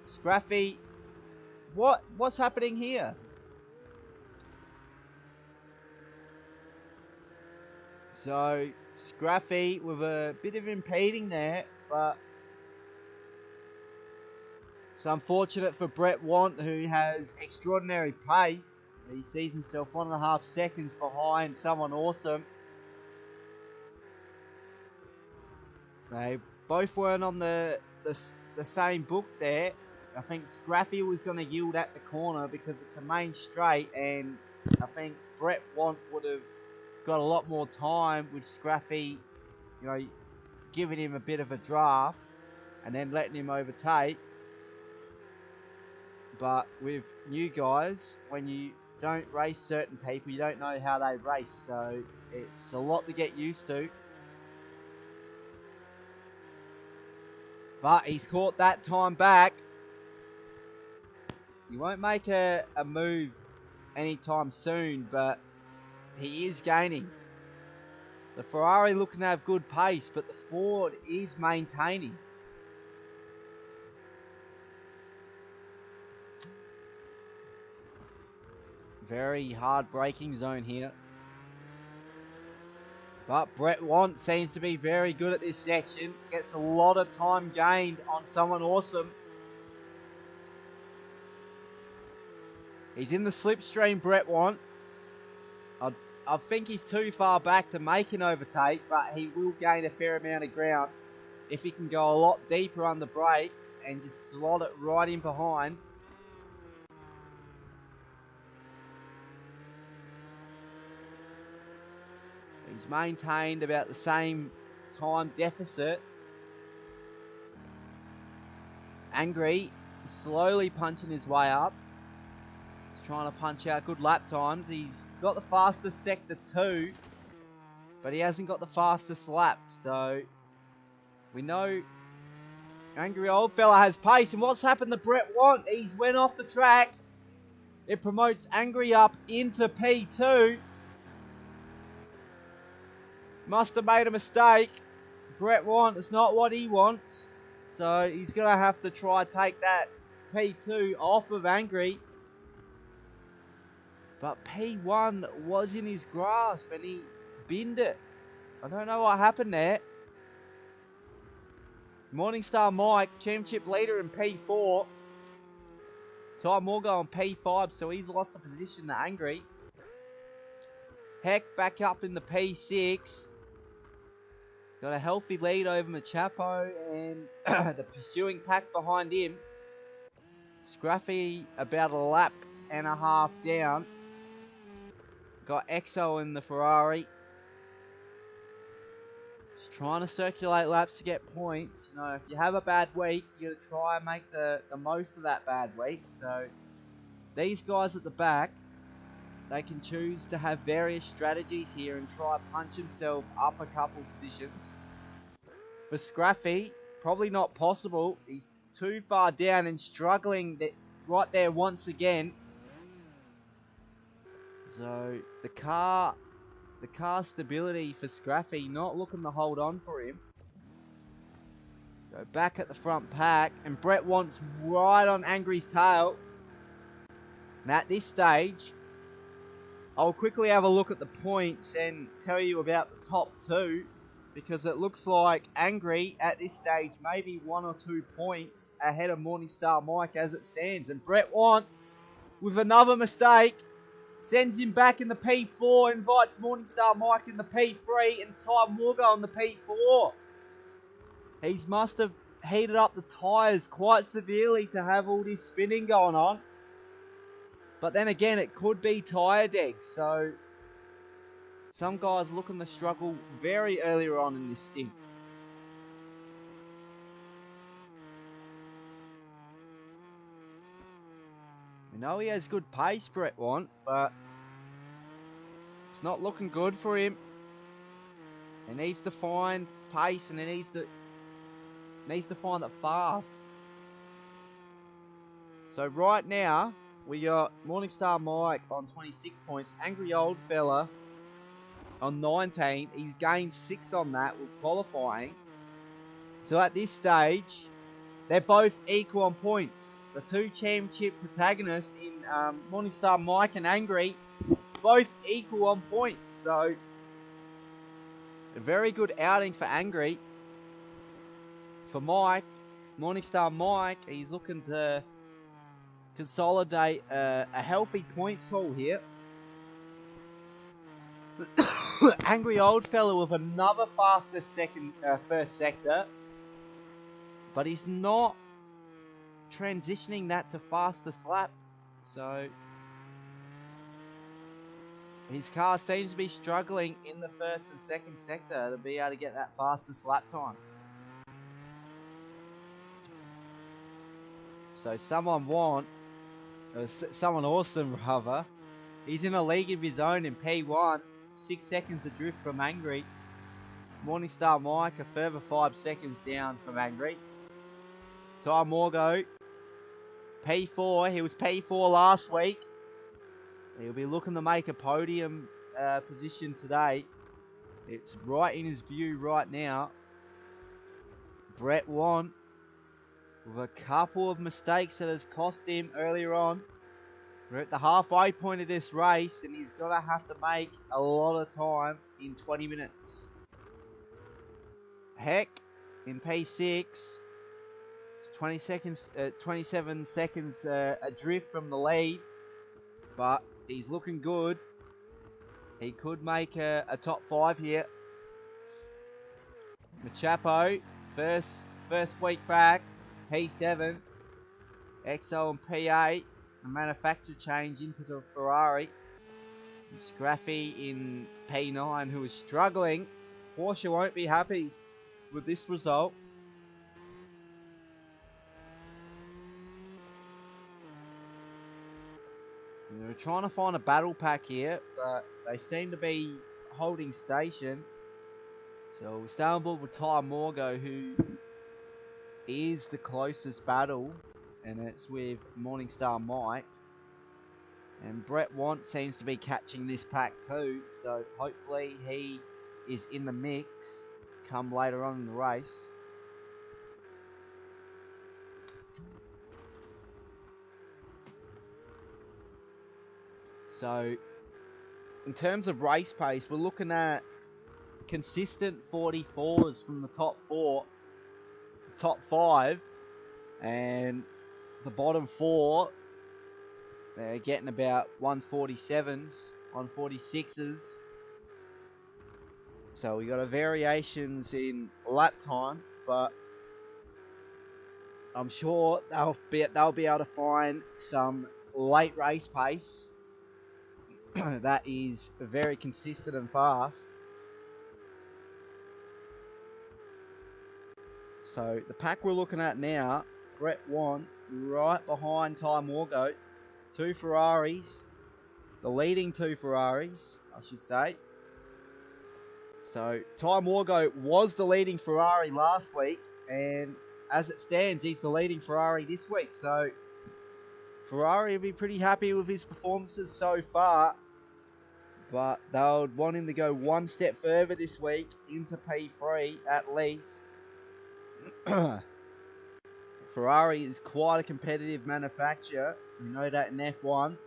A: Scruffy, what's happening here? So Scruffy with a bit of impeding there, but it's unfortunate for Brett Want, who has extraordinary pace. He sees himself 1.5 seconds behind someone awesome. They both weren't on the same book there. I think Scruffy was going to yield at the corner because it's a main straight, and I think Brett Want would have got a lot more time with Scruffy, you know, giving him a bit of a draft and then letting him overtake. But with new guys, when you don't race certain people, you don't know how they race, so it's a lot to get used to. But he's caught that time back. He won't make a move anytime soon, but he is gaining. The Ferrari looking to have good pace, but the Ford is maintaining. Very hard braking zone here. But Brett Want seems to be very good at this section. Gets a lot of time gained on someone awesome. He's in the slipstream, Brett Want. I think he's too far back to make an overtake, but he will gain a fair amount of ground if he can go a lot deeper on the brakes and just slot it right in behind. He's maintained about the same time deficit. Angry, slowly punching his way up. He's trying to punch out good lap times. He's got the fastest sector 2, but he hasn't got the fastest lap. So we know Angry Old Fella has pace. And what's happened to Brett Want? He's went off the track. It promotes Angry up into P2. Must have made a mistake. Brett Want, it's not what he wants. So he's going to have to try take that P2 off of Angry. But P1 was in his grasp and he binned it. I don't know what happened there. Morningstar Mike, championship leader in P4. Ty Morgan on P5, so he's lost a position to Angry. Heck back up in the P6. Got a healthy lead over Machapo and the pursuing pack behind him. Scruffy about a lap and a half down. Got Exo in the Ferrari. Just trying to circulate laps to get points. You know, if you have a bad week, you got to try and make the most of that bad week. So these guys at the back, they can choose to have various strategies here and try to punch himself up a couple positions. For Scruffy, probably not possible. He's too far down and struggling right there once again. So the car stability for Scruffy not looking to hold on for him. Go back at the front pack, and Brett Want's right on Angry's tail. And at this stage, I'll quickly have a look at the points and tell you about the top 2, because it looks like Angry at this stage maybe 1 or 2 points ahead of Morningstar Mike as it stands. And Brett Want, with another mistake, sends him back in the P4, invites Morningstar Mike in the P3 and Ty Morgan on the P4. He must have heated up the tyres quite severely to have all this spinning going on. But then again, it could be tyre deg, so some guys looking to struggle very earlier on in this stint. know he has good pace, Brett Want, but it's not looking good for him. He needs to find pace, and he needs to find it fast. So right now, we got Morningstar Mike on 26 points, Angry Old Fella on 19. He's gained 6 on that with qualifying. So at this stage, they're both equal on points. The two championship protagonists in Morningstar Mike and Angry, both equal on points. So a very good outing for Angry. For Mike, Morningstar Mike, he's looking to consolidate a healthy points haul here. Angry Old Fella with another faster first sector, but he's not transitioning that to faster slap. So his car seems to be struggling in the first and second sector to be able to get that faster slap time. So someone awesome rather, he's in a league of his own in P1, 6 seconds adrift from Angry. Morningstar Mike a further 5 seconds down from Angry. Ty Morgo, P4, he was P4 last week. He'll be looking to make a podium position today. It's right in his view right now. Brett Want, with a couple of mistakes that has cost him earlier on. We're at the halfway point of this race, and he's going to have to make a lot of time in 20 minutes. Heck, in P6, it's 27 seconds adrift from the lead, but he's looking good. He could make a top 5 here. Machapo, first week back, P7, XO and P8, a manufacturer change into the Ferrari. And Scraffy in P9, who is struggling. Porsche won't be happy with this result. And they're trying to find a battle pack here, but they seem to be holding station. So we're starting on board with Ty Morgo, who is the closest battle, and it's with Morningstar Mike. And Brett Want seems to be catching this pack too, so hopefully he is in the mix come later on in the race. So in terms of race pace, we're looking at consistent 44s from the top 4, top 5, and the bottom 4, they're getting about 147s, 146s. So we got a variations in lap time, but I'm sure they'll be able to find some late race pace that is very consistent and fast. So the pack we're looking at now, Brett Want right behind Ty Morgo, 2 Ferraris, the leading 2 Ferraris, I should say. So Ty Morgo was the leading Ferrari last week, and as it stands, he's the leading Ferrari this week. So Ferrari will be pretty happy with his performances so far, but they'll want him to go one step further this week into P3 at least. Ferrari is quite a competitive manufacturer. You know that in F1.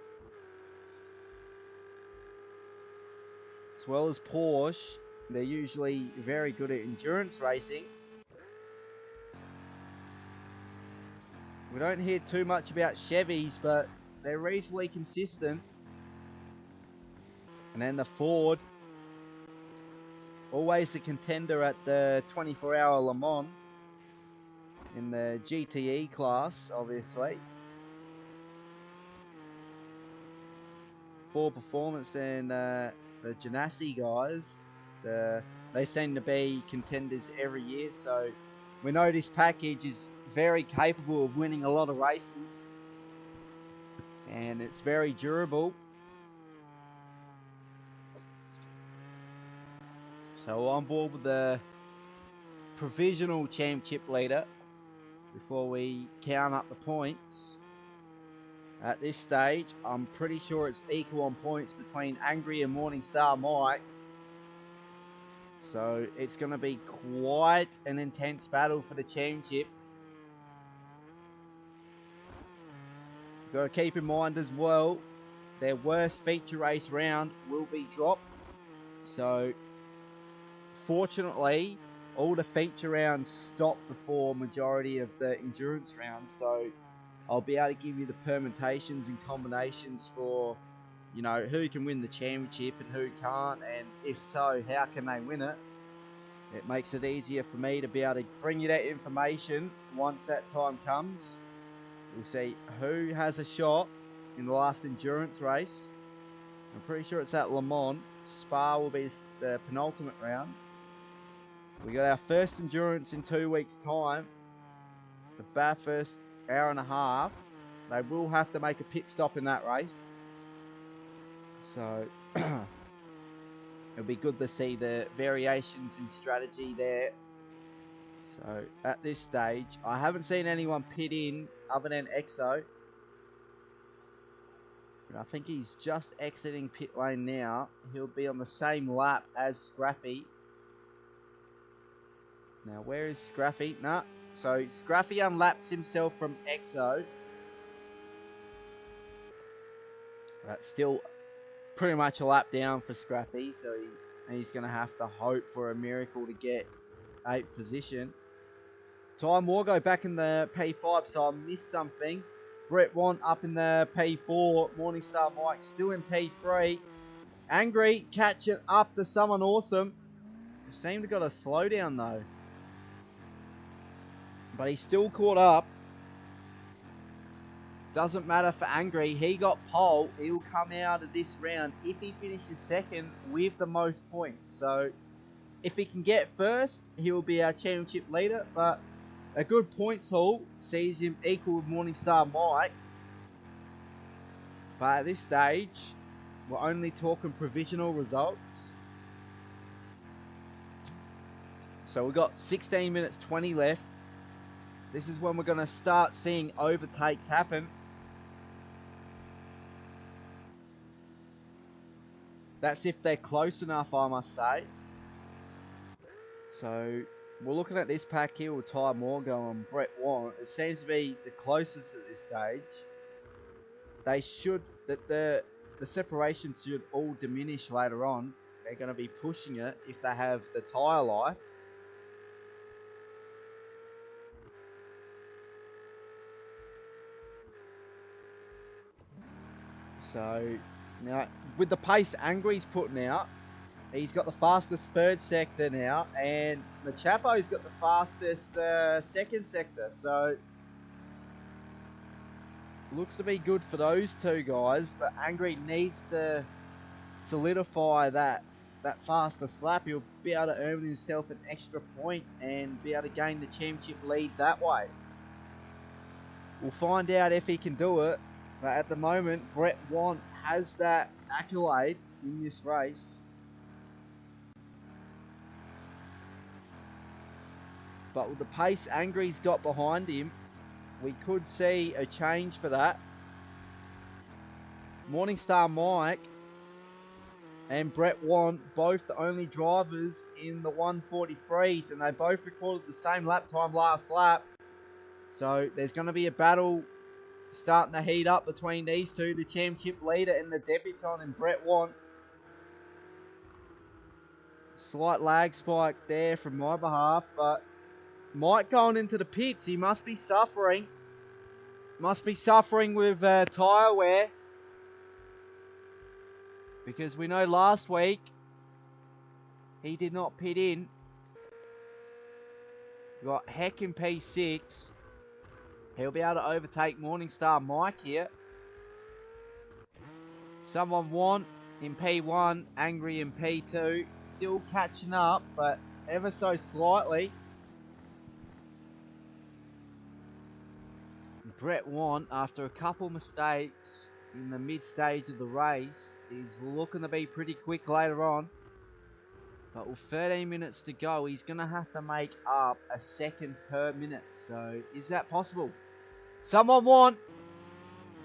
A: As well as Porsche, they're usually very good at endurance racing. We don't hear too much about Chevys, but they're reasonably consistent. And then the Ford, always a contender at the 24-hour Le Mans in the GTE class, obviously. Ford Performance and the Ganassi guys, they seem to be contenders every year, so we know this package is very capable of winning a lot of races. and it's very durable. So on board with the provisional championship leader before we count up the points. At this stage, I'm pretty sure it's equal on points between Angry and Morningstar Mike. So it's going to be quite an intense battle for the championship. Got to keep in mind as well, their worst feature race round will be dropped. So fortunately, all the feature rounds stop before majority of the endurance rounds. So I'll be able to give you the permutations and combinations for, you know, who can win the championship and who can't, and if so, how can they win it. It makes it easier for me to be able to bring you that information once that time comes. We'll see who has a shot in the last endurance race. I'm pretty sure it's at Le Mans. Spa will be the penultimate round. We got our first endurance in 2 weeks' time. The Bathurst hour and a half. They will have to make a pit stop in that race. So it'll be good to see the variations in strategy there. So at this stage, I haven't seen anyone pit in other than EXO. And I think he's just exiting pit lane now. He'll be on the same lap as Scruffy. Now where is Scruffy? Nah. So Scruffy unlaps himself from EXO. That's still pretty much a lap down for Scruffy. So he's going to have to hope for a miracle to get 8th position. Time Wargo back in the P5, so I missed something. Brett Want up in the P4. Morningstar Mike still in P3. Angry catching up to someone awesome. Seemed to got a slowdown though. But he's still caught up. Doesn't matter for Angry. He got pole. He'll come out of this round if he finishes second with the most points. So if he can get first, he'll be our championship leader. But a good points haul sees him equal with Morningstar Mike. But at this stage, we're only talking provisional results. So we've got 16 minutes 20 left. This is when we're going to start seeing overtakes happen. That's if they're close enough, I must say. So we're looking at this pack here with Ty Morgan and Brett Want. It seems to be the closest at this stage. They should, the separations should all diminish later on. They're going to be pushing it if they have the tyre life. So now with the pace Angry's putting out, he's got the fastest third sector now, and Machapo's got the fastest second sector. So looks to be good for those two guys, but Angry needs to solidify that fastest lap. He'll be able to earn himself an extra point and be able to gain the championship lead that way. We'll find out if he can do it, but at the moment Brett Want has that accolade in this race. But with the pace Angry's got behind him, we could see a change for that. Morningstar Mike and Brett Want, both the only drivers in the 143s, and they both recorded the same lap time last lap. So there's going to be a battle starting to heat up between these two, the championship leader and the debutant in Brett Want. Slight lag spike there from my behalf, but Mike going into the pits, he must be suffering. Must be suffering with tyre wear. Because we know last week he did not pit in. We got Heck in P6. He'll be able to overtake Morningstar Mike here. Someone Want in P1, Angry in P2. Still catching up, but ever so slightly. Brett Want, after a couple mistakes, in the mid stage of the race is looking to be pretty quick later on. But with 13 minutes to go, he's going to have to make up a second per minute. So, is that possible? Someone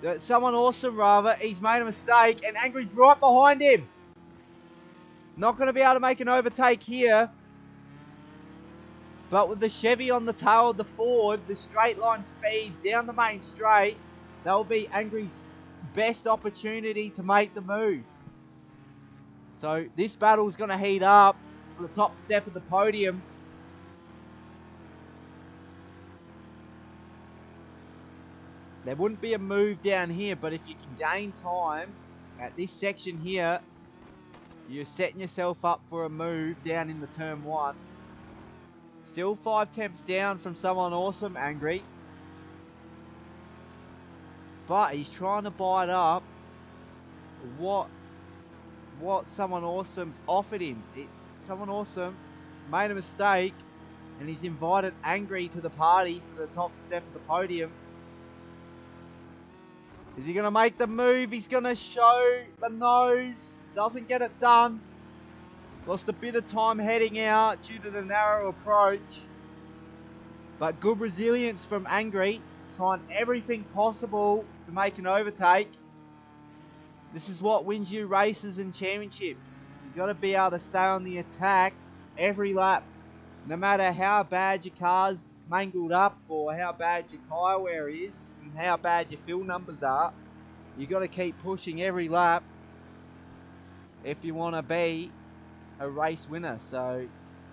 A: awesome rather. He's made a mistake and Angry's right behind him. Not going to be able to make an overtake here. But with the Chevy on the tail of the Ford, the straight line speed down the main straight, that will be Angry's best opportunity to make the move. So this battle is going to heat up for the top step of the podium. There wouldn't be a move down here, but if you can gain time at this section here, you're setting yourself up for a move down in the turn 1. Still 5 tenths down from someone awesome, Angry. But he's trying to bite up what someone awesome's offered him. Someone awesome made a mistake and he's invited Angry to the party for the top step of the podium. Is he going to make the move? He's going to show the nose. Doesn't get it done. Lost a bit of time heading out due to the narrow approach. But good resilience from Angry. Trying everything possible to make an overtake. This is what wins you races and championships. You've got to be able to stay on the attack every lap. No matter how bad your car's mangled up or how bad your tyre wear is and how bad your fuel numbers are, you've got to keep pushing every lap if you want to be a race winner. So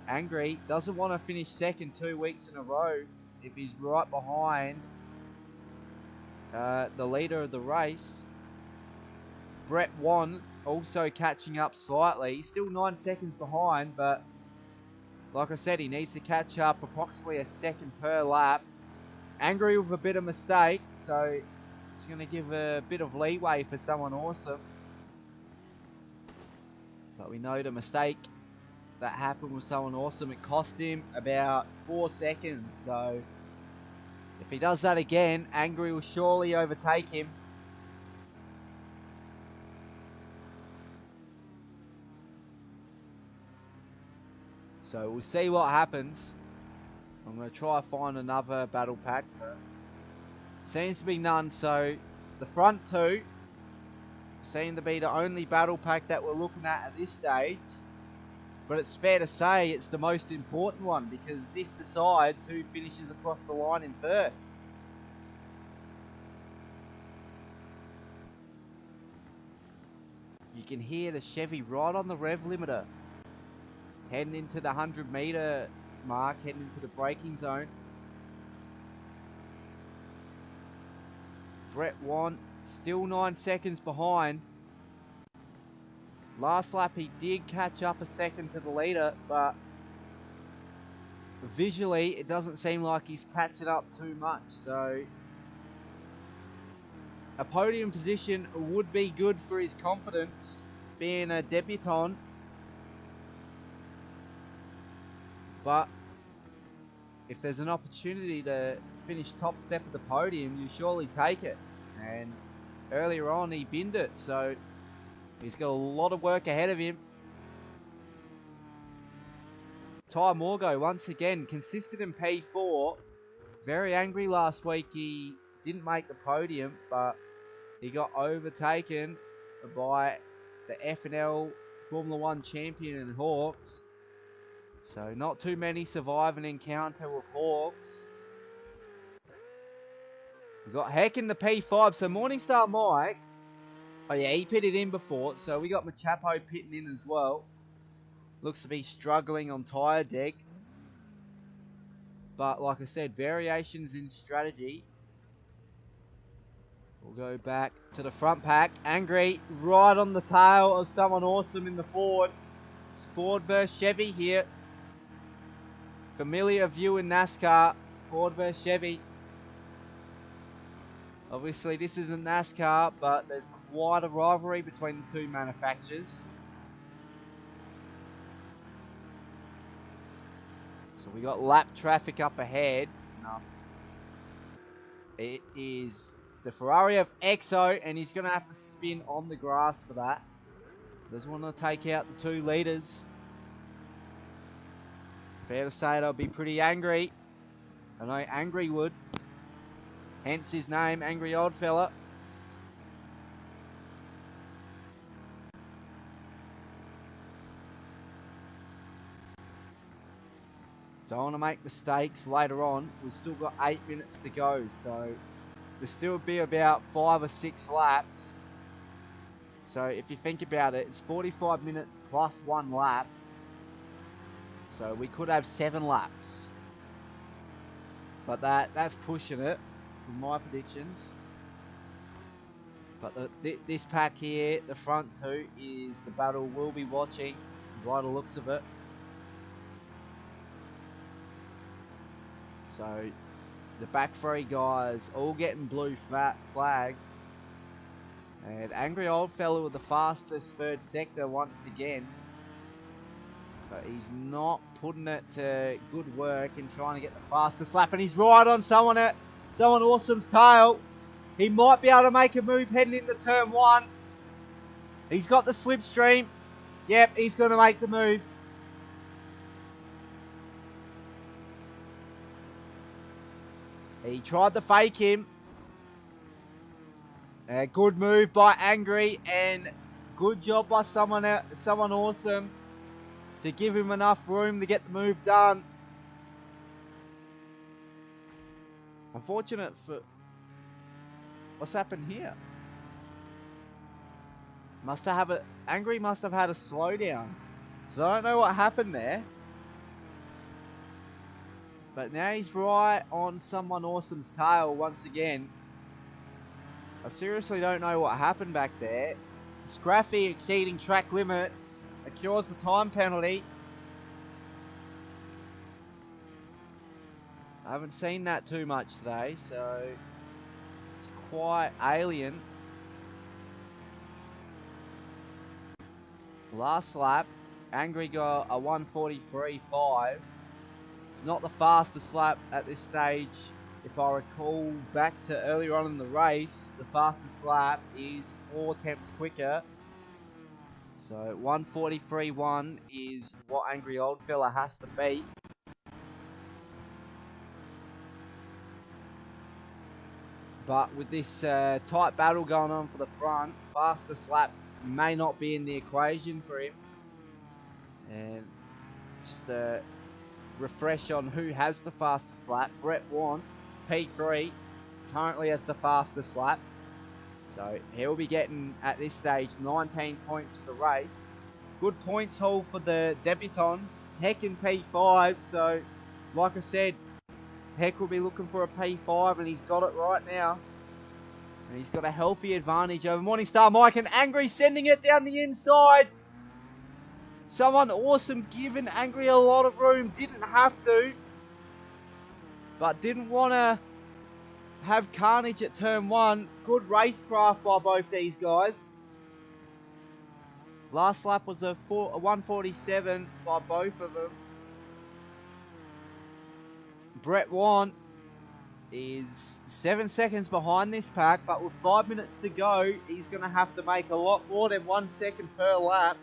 A: Angry doesn't want to finish second 2 weeks in a row if he's right behind the leader of the race. Brett Wan also catching up slightly. He's still 9 seconds behind, but like I said, he needs to catch up approximately a second per lap. Angry with a bit of mistake, so it's going to give a bit of leeway for someone awesome. But we know the mistake that happened with someone awesome, it cost him about 4 seconds. So if he does that again, Angry will surely overtake him. So we'll see what happens. I'm going to try to find another battle pack. Seems to be none, so the front two seem to be the only battle pack that we're looking at this stage. But it's fair to say it's the most important one because this decides who finishes across the line in first. You can hear the Chevy right on the rev limiter. Heading into the 100 meter mark, heading into the braking zone. Brett Wan still 9 seconds behind. Last lap he did catch up a second to the leader, but visually it doesn't seem like he's catching up too much. So a podium position would be good for his confidence, being a debutant. But if there's an opportunity to finish top step of the podium, you surely take it. And earlier on he binned it, so he's got a lot of work ahead of him. Ty Morgo, once again, consistent in P4. Very angry last week. He didn't make the podium, but he got overtaken by the F&L Formula 1 champion in Hawks. So not too many survive an encounter with Hawks. We've got Heck in the P5. So Morningstar Mike. Oh yeah, he pitted in before. So we got Machapo pitting in as well. Looks to be struggling on tyre deck. But like I said, variations in strategy. We'll go back to the front pack. Angry right on the tail of someone awesome in the Ford. It's Ford versus Chevy here. Familiar view in NASCAR. Ford versus Chevy. Obviously this isn't NASCAR, but there's quite a rivalry between the two manufacturers. So we got lap traffic up ahead. It is the Ferrari of EXO, and he's going to have to spin on the grass for that. Doesn't want to take out the 2 leaders. Fair to say they'll be pretty angry. I know Angry would. Hence his name, Angry Old Fella. Don't want to make mistakes later on. We've still got 8 minutes to go, so there'll still be about 5 or 6 laps. So if you think about it, it's 45 minutes plus 1 lap. So we could have 7 laps. But that's pushing it from my predictions. But this pack here, the front 2, is the battle we'll be watching by the looks of it. So the back 3 guys all getting blue flags. And Angry Old Fella with the fastest 3rd sector once again. But he's not putting it to good work in trying to get the fastest lap. And he's right on someone awesome's tail. He might be able to make a move heading into turn 1. He's got the slipstream. Yep, he's going to make the move. He tried to fake him. Good move by Angry, and good job by someone awesome to give him enough room to get the move done. Unfortunate for... What's happened here? Angry must have had a slowdown. So I don't know what happened there. But now he's right on someone awesome's tail once again. I seriously don't know what happened back there. Scraffy exceeding track limits occurs the time penalty. I haven't seen that too much today, so it's quite alien. Last lap, Angry got a 1:43.5. It's not the fastest lap at this stage. If I recall back to earlier on in the race, the fastest lap is 4 tenths quicker. So 1:43.1 is what Angry Old Fella has to beat. But with this tight battle going on for the front, fastest lap may not be in the equation for him. And just refresh on who has the fastest lap. Brett Warren, P3, currently has the fastest lap. So he'll be getting, at this stage, 19 points for the race. Good points haul for the debutants. Heck in P5, so like I said, Heck will be looking for a P5, and he's got it right now. And he's got a healthy advantage over Morningstar Mike, and Angry sending it down the inside. Someone awesome giving Angry a lot of room. Didn't have to, but didn't want to have carnage at turn 1. Good racecraft by both these guys. Last lap was a 1:47 by both of them. Brett Warren is 7 seconds behind this pack, but with 5 minutes to go, he's going to have to make a lot more than 1 second per lap.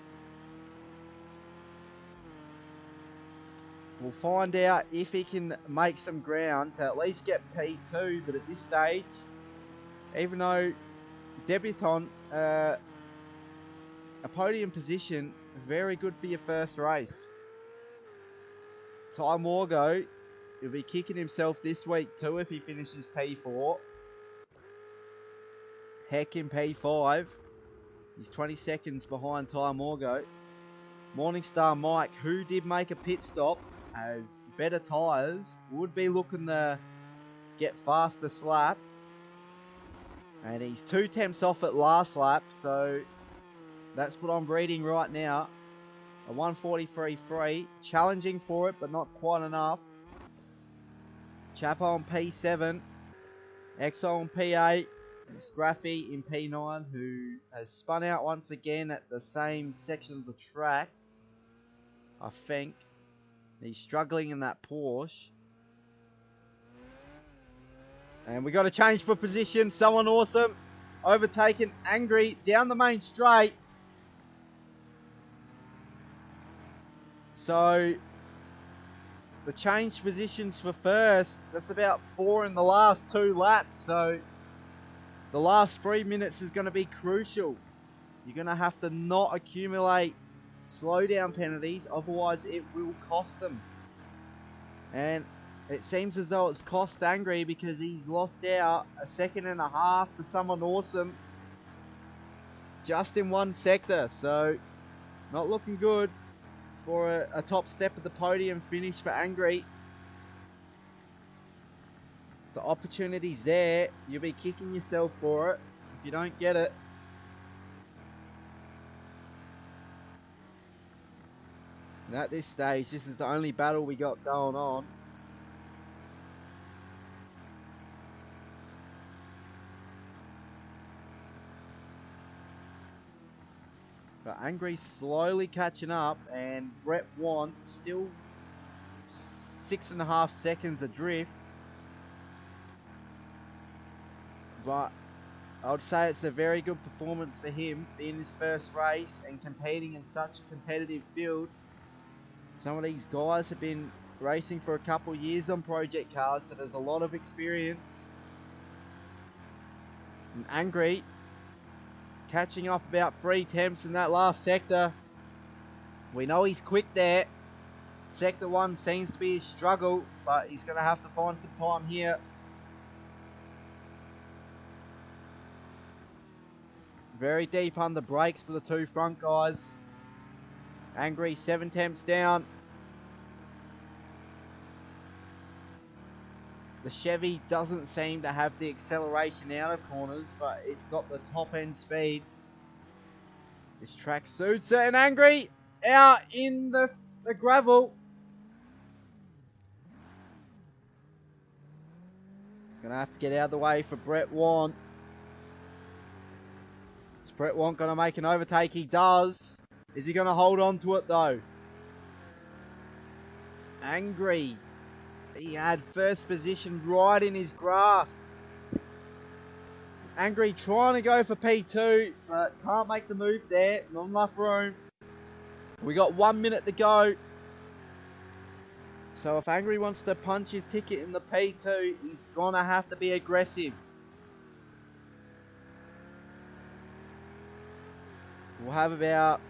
A: We'll find out if he can make some ground to at least get P2, but at this stage, even though debutant, a podium position, very good for your first race. Ty Morgo, he'll be kicking himself this week too if he finishes P4. Heck in P5. He's 20 seconds behind Ty Morgo. Morningstar Mike, who did make a pit stop, has better tyres, would be looking to get fastest lap. And he's 2 tenths off at last lap, so that's what I'm reading right now. A 1:43.3, challenging for it, but not quite enough. Chapo on P7, Exo on P8, and Scraffy in P9, who has spun out once again at the same section of the track, I think. He's struggling in that Porsche. And we got to change for position. Someone awesome overtaken Angry down the main straight. So the change positions for first, that's about 4 in the last 2 laps. So the last 3 minutes is going to be crucial. You're going to have to not accumulate slowdown penalties, otherwise it will cost them. And it seems as though it's cost Angry because he's lost out 1.5 seconds to someone awesome just in one sector. So not looking good for a top step of the podium finish for Angry. The opportunity's there, you'll be kicking yourself for it if you don't get it. And at this stage, this is the only battle we got going on. But Angry's slowly catching up, and Brett Want still 6.5 seconds adrift. But I would say it's a very good performance for him, being his first race and competing in such a competitive field. Some of these guys have been racing for a couple of years on project cars, so there's a lot of experience. And Angry catching up about 3 tenths in that last sector. We know he's quick there. Sector 1 seems to be a struggle, but he's going to have to find some time here. Very deep under brakes for the 2 front guys. Angry 7 tenths down. The Chevy doesn't seem to have the acceleration out of corners, but it's got the top end speed. This track suits it, and Angry out in the gravel. Gonna have to get out of the way for Brett Want. Is Brett Want gonna make an overtake? He does. Is he gonna hold on to it though? Angry. He had first position right in his grasp. Angry trying to go for P2, but can't make the move there. Not enough room. We got 1 minute to go. So if Angry wants to punch his ticket in the P2, he's gonna have to be aggressive. We'll have about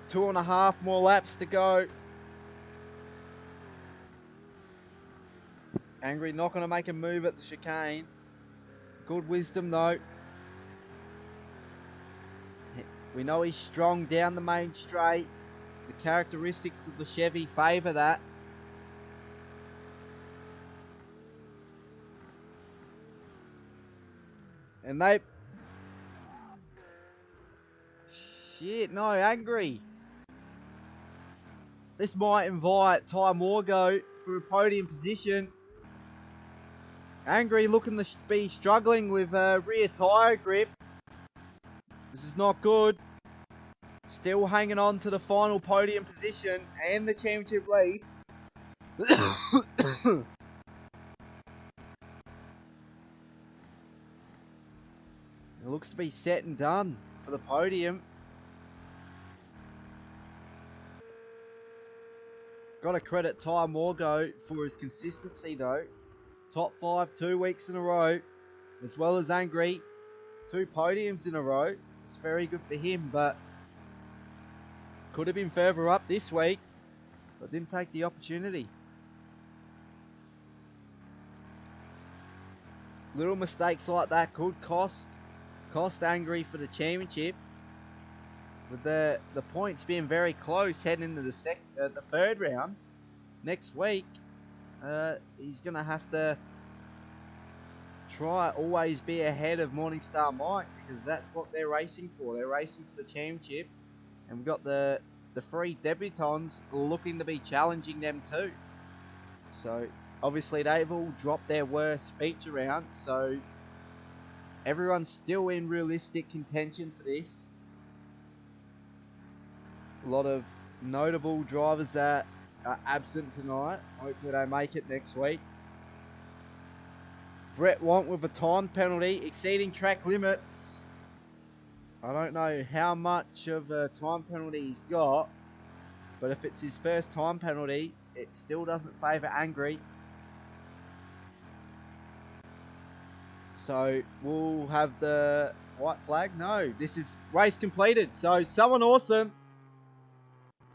A: 2.5 more laps to go. Angry not going to make a move at the chicane. Good wisdom though. We know he's strong down the main straight. The characteristics of the Chevy favour that. And they... Shit, no, Angry. This might invite Ty Morgo for a podium position. Angry looking to be struggling with rear tyre grip. This is not good. Still hanging on to the final podium position and the championship lead. It looks to be set and done for the podium. Got to credit Ty Morgo for his consistency though. Top 5 2 weeks in a row, as well as Angry, 2 podiums in a row. It's very good for him, but could have been further up this week, but didn't take the opportunity. Little mistakes like that could cost Angry for the championship. With the points being very close heading into the 3rd round next week. He's going to have to try always be ahead of Morningstar Mike, because that's what they're racing for. They're racing for the championship, and we've got the 3 debutants looking to be challenging them too. So obviously they've all dropped their worst feature round, so everyone's still in realistic contention for this. A lot of notable drivers that are absent tonight. Hopefully they make it next week. Brett Want with a time penalty, exceeding track limits. I don't know how much of a time penalty he's got, but if it's his first time penalty, it still doesn't favour Angry. So we'll have the white flag. No, this is race completed. So Someone Awesome,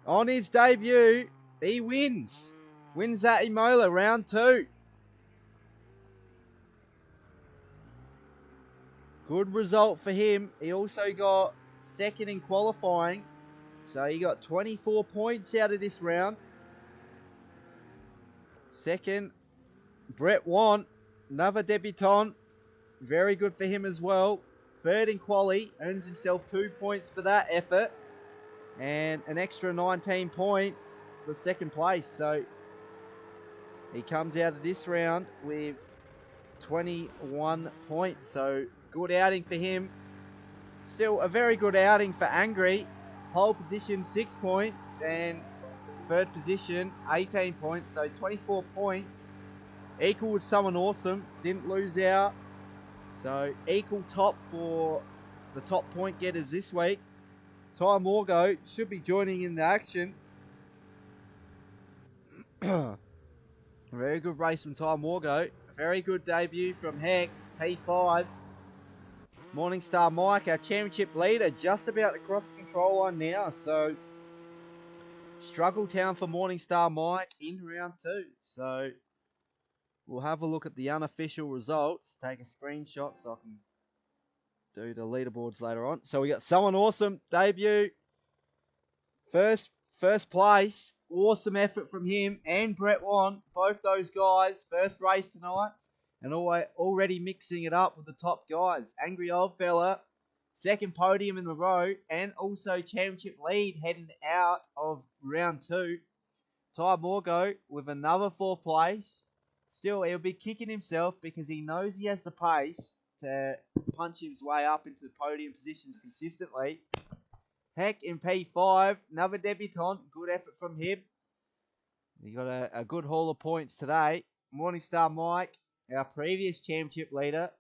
A: on his debut, he wins. Wins that Imola round 2. Good result for him. He also got second in qualifying. So he got 24 points out of this round. Second, Brett Want, another debutant. Very good for him as well. Third in quali, earns himself 2 points for that effort. And an extra 19 points for second place. So he comes out of this round with 21 points. So good outing for him. Still a very good outing for Angry. Pole position 6 points and third position 18 points. So 24 points. Equal with Someone Awesome. Didn't lose out. So equal top for the top point getters this week. Ty Morgo should be joining in the action. Very good race from Ty Morgo. Very good debut from Heck, P5. Morningstar Mike, our championship leader, just about to cross the control line now. So, struggle town for Morningstar Mike in round 2. So, we'll have a look at the unofficial results. Take a screenshot so I can do the leaderboards later on. So, we got Someone Awesome debut. First place. Awesome effort from him and Brett Want. Both those guys. First race tonight. And already mixing it up with the top guys. Angry Old Fella, second podium in the row, and also championship lead heading out of round 2. Ty Morgo with another 4th place. Still, he'll be kicking himself because he knows he has the pace to punch his way up into the podium positions consistently. Heck in P5, another debutant. Good effort from him. He got a good haul of points today. Morningstar Mike, our previous championship leader.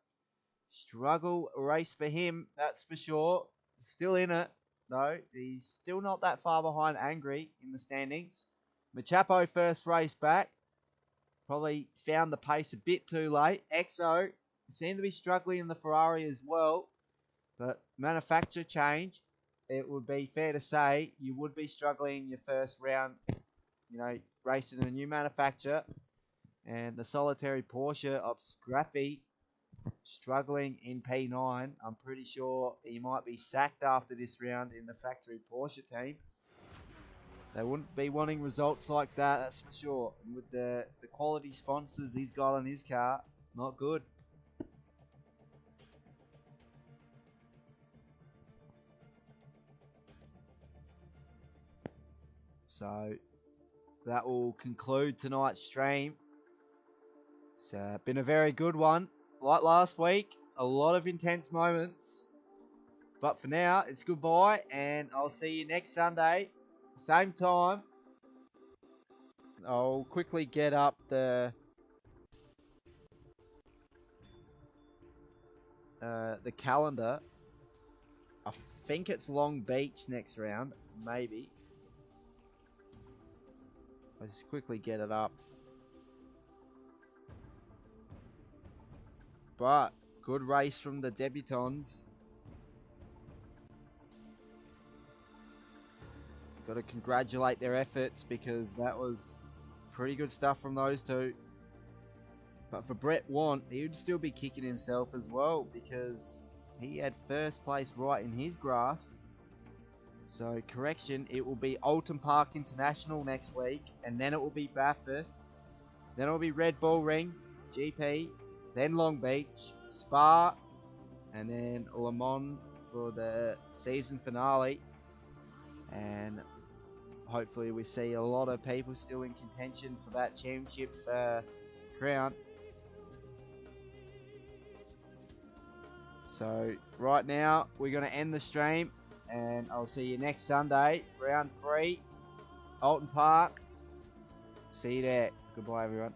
A: Struggle race for him, that's for sure. Still in it, though. He's still not that far behind Angry in the standings. Machapo first race back. Probably found the pace a bit too late. EXO seemed to be struggling in the Ferrari as well. But manufacturer change, it would be fair to say you would be struggling in your first round, racing in a new manufacturer. And the solitary Porsche of Scraffy struggling in P9. I'm pretty sure he might be sacked after this round in the factory Porsche team. They wouldn't be wanting results like that, that's for sure. And with the quality sponsors he's got on his car, not good. So that will conclude tonight's stream. It's been a very good one. Like last week, a lot of intense moments. But for now, it's goodbye, and I'll see you next Sunday, same time. I'll quickly get up the calendar. I think it's Long Beach next round, maybe. I'll just quickly get it up. But good race from the debutants. Got to congratulate their efforts because that was pretty good stuff from those two. But for Brett Want, he would still be kicking himself as well because he had first place right in his grasp. So correction, it will be Alton Park International next week, and then it will be Bathurst, then it will be Red Bull Ring, GP, then Long Beach, Spa, and then Le Mans for the season finale. And hopefully we see a lot of people still in contention for that championship crown. So right now we're going to end the stream, and I'll see you next Sunday, round 3, Alton Park. See you there. Goodbye everyone.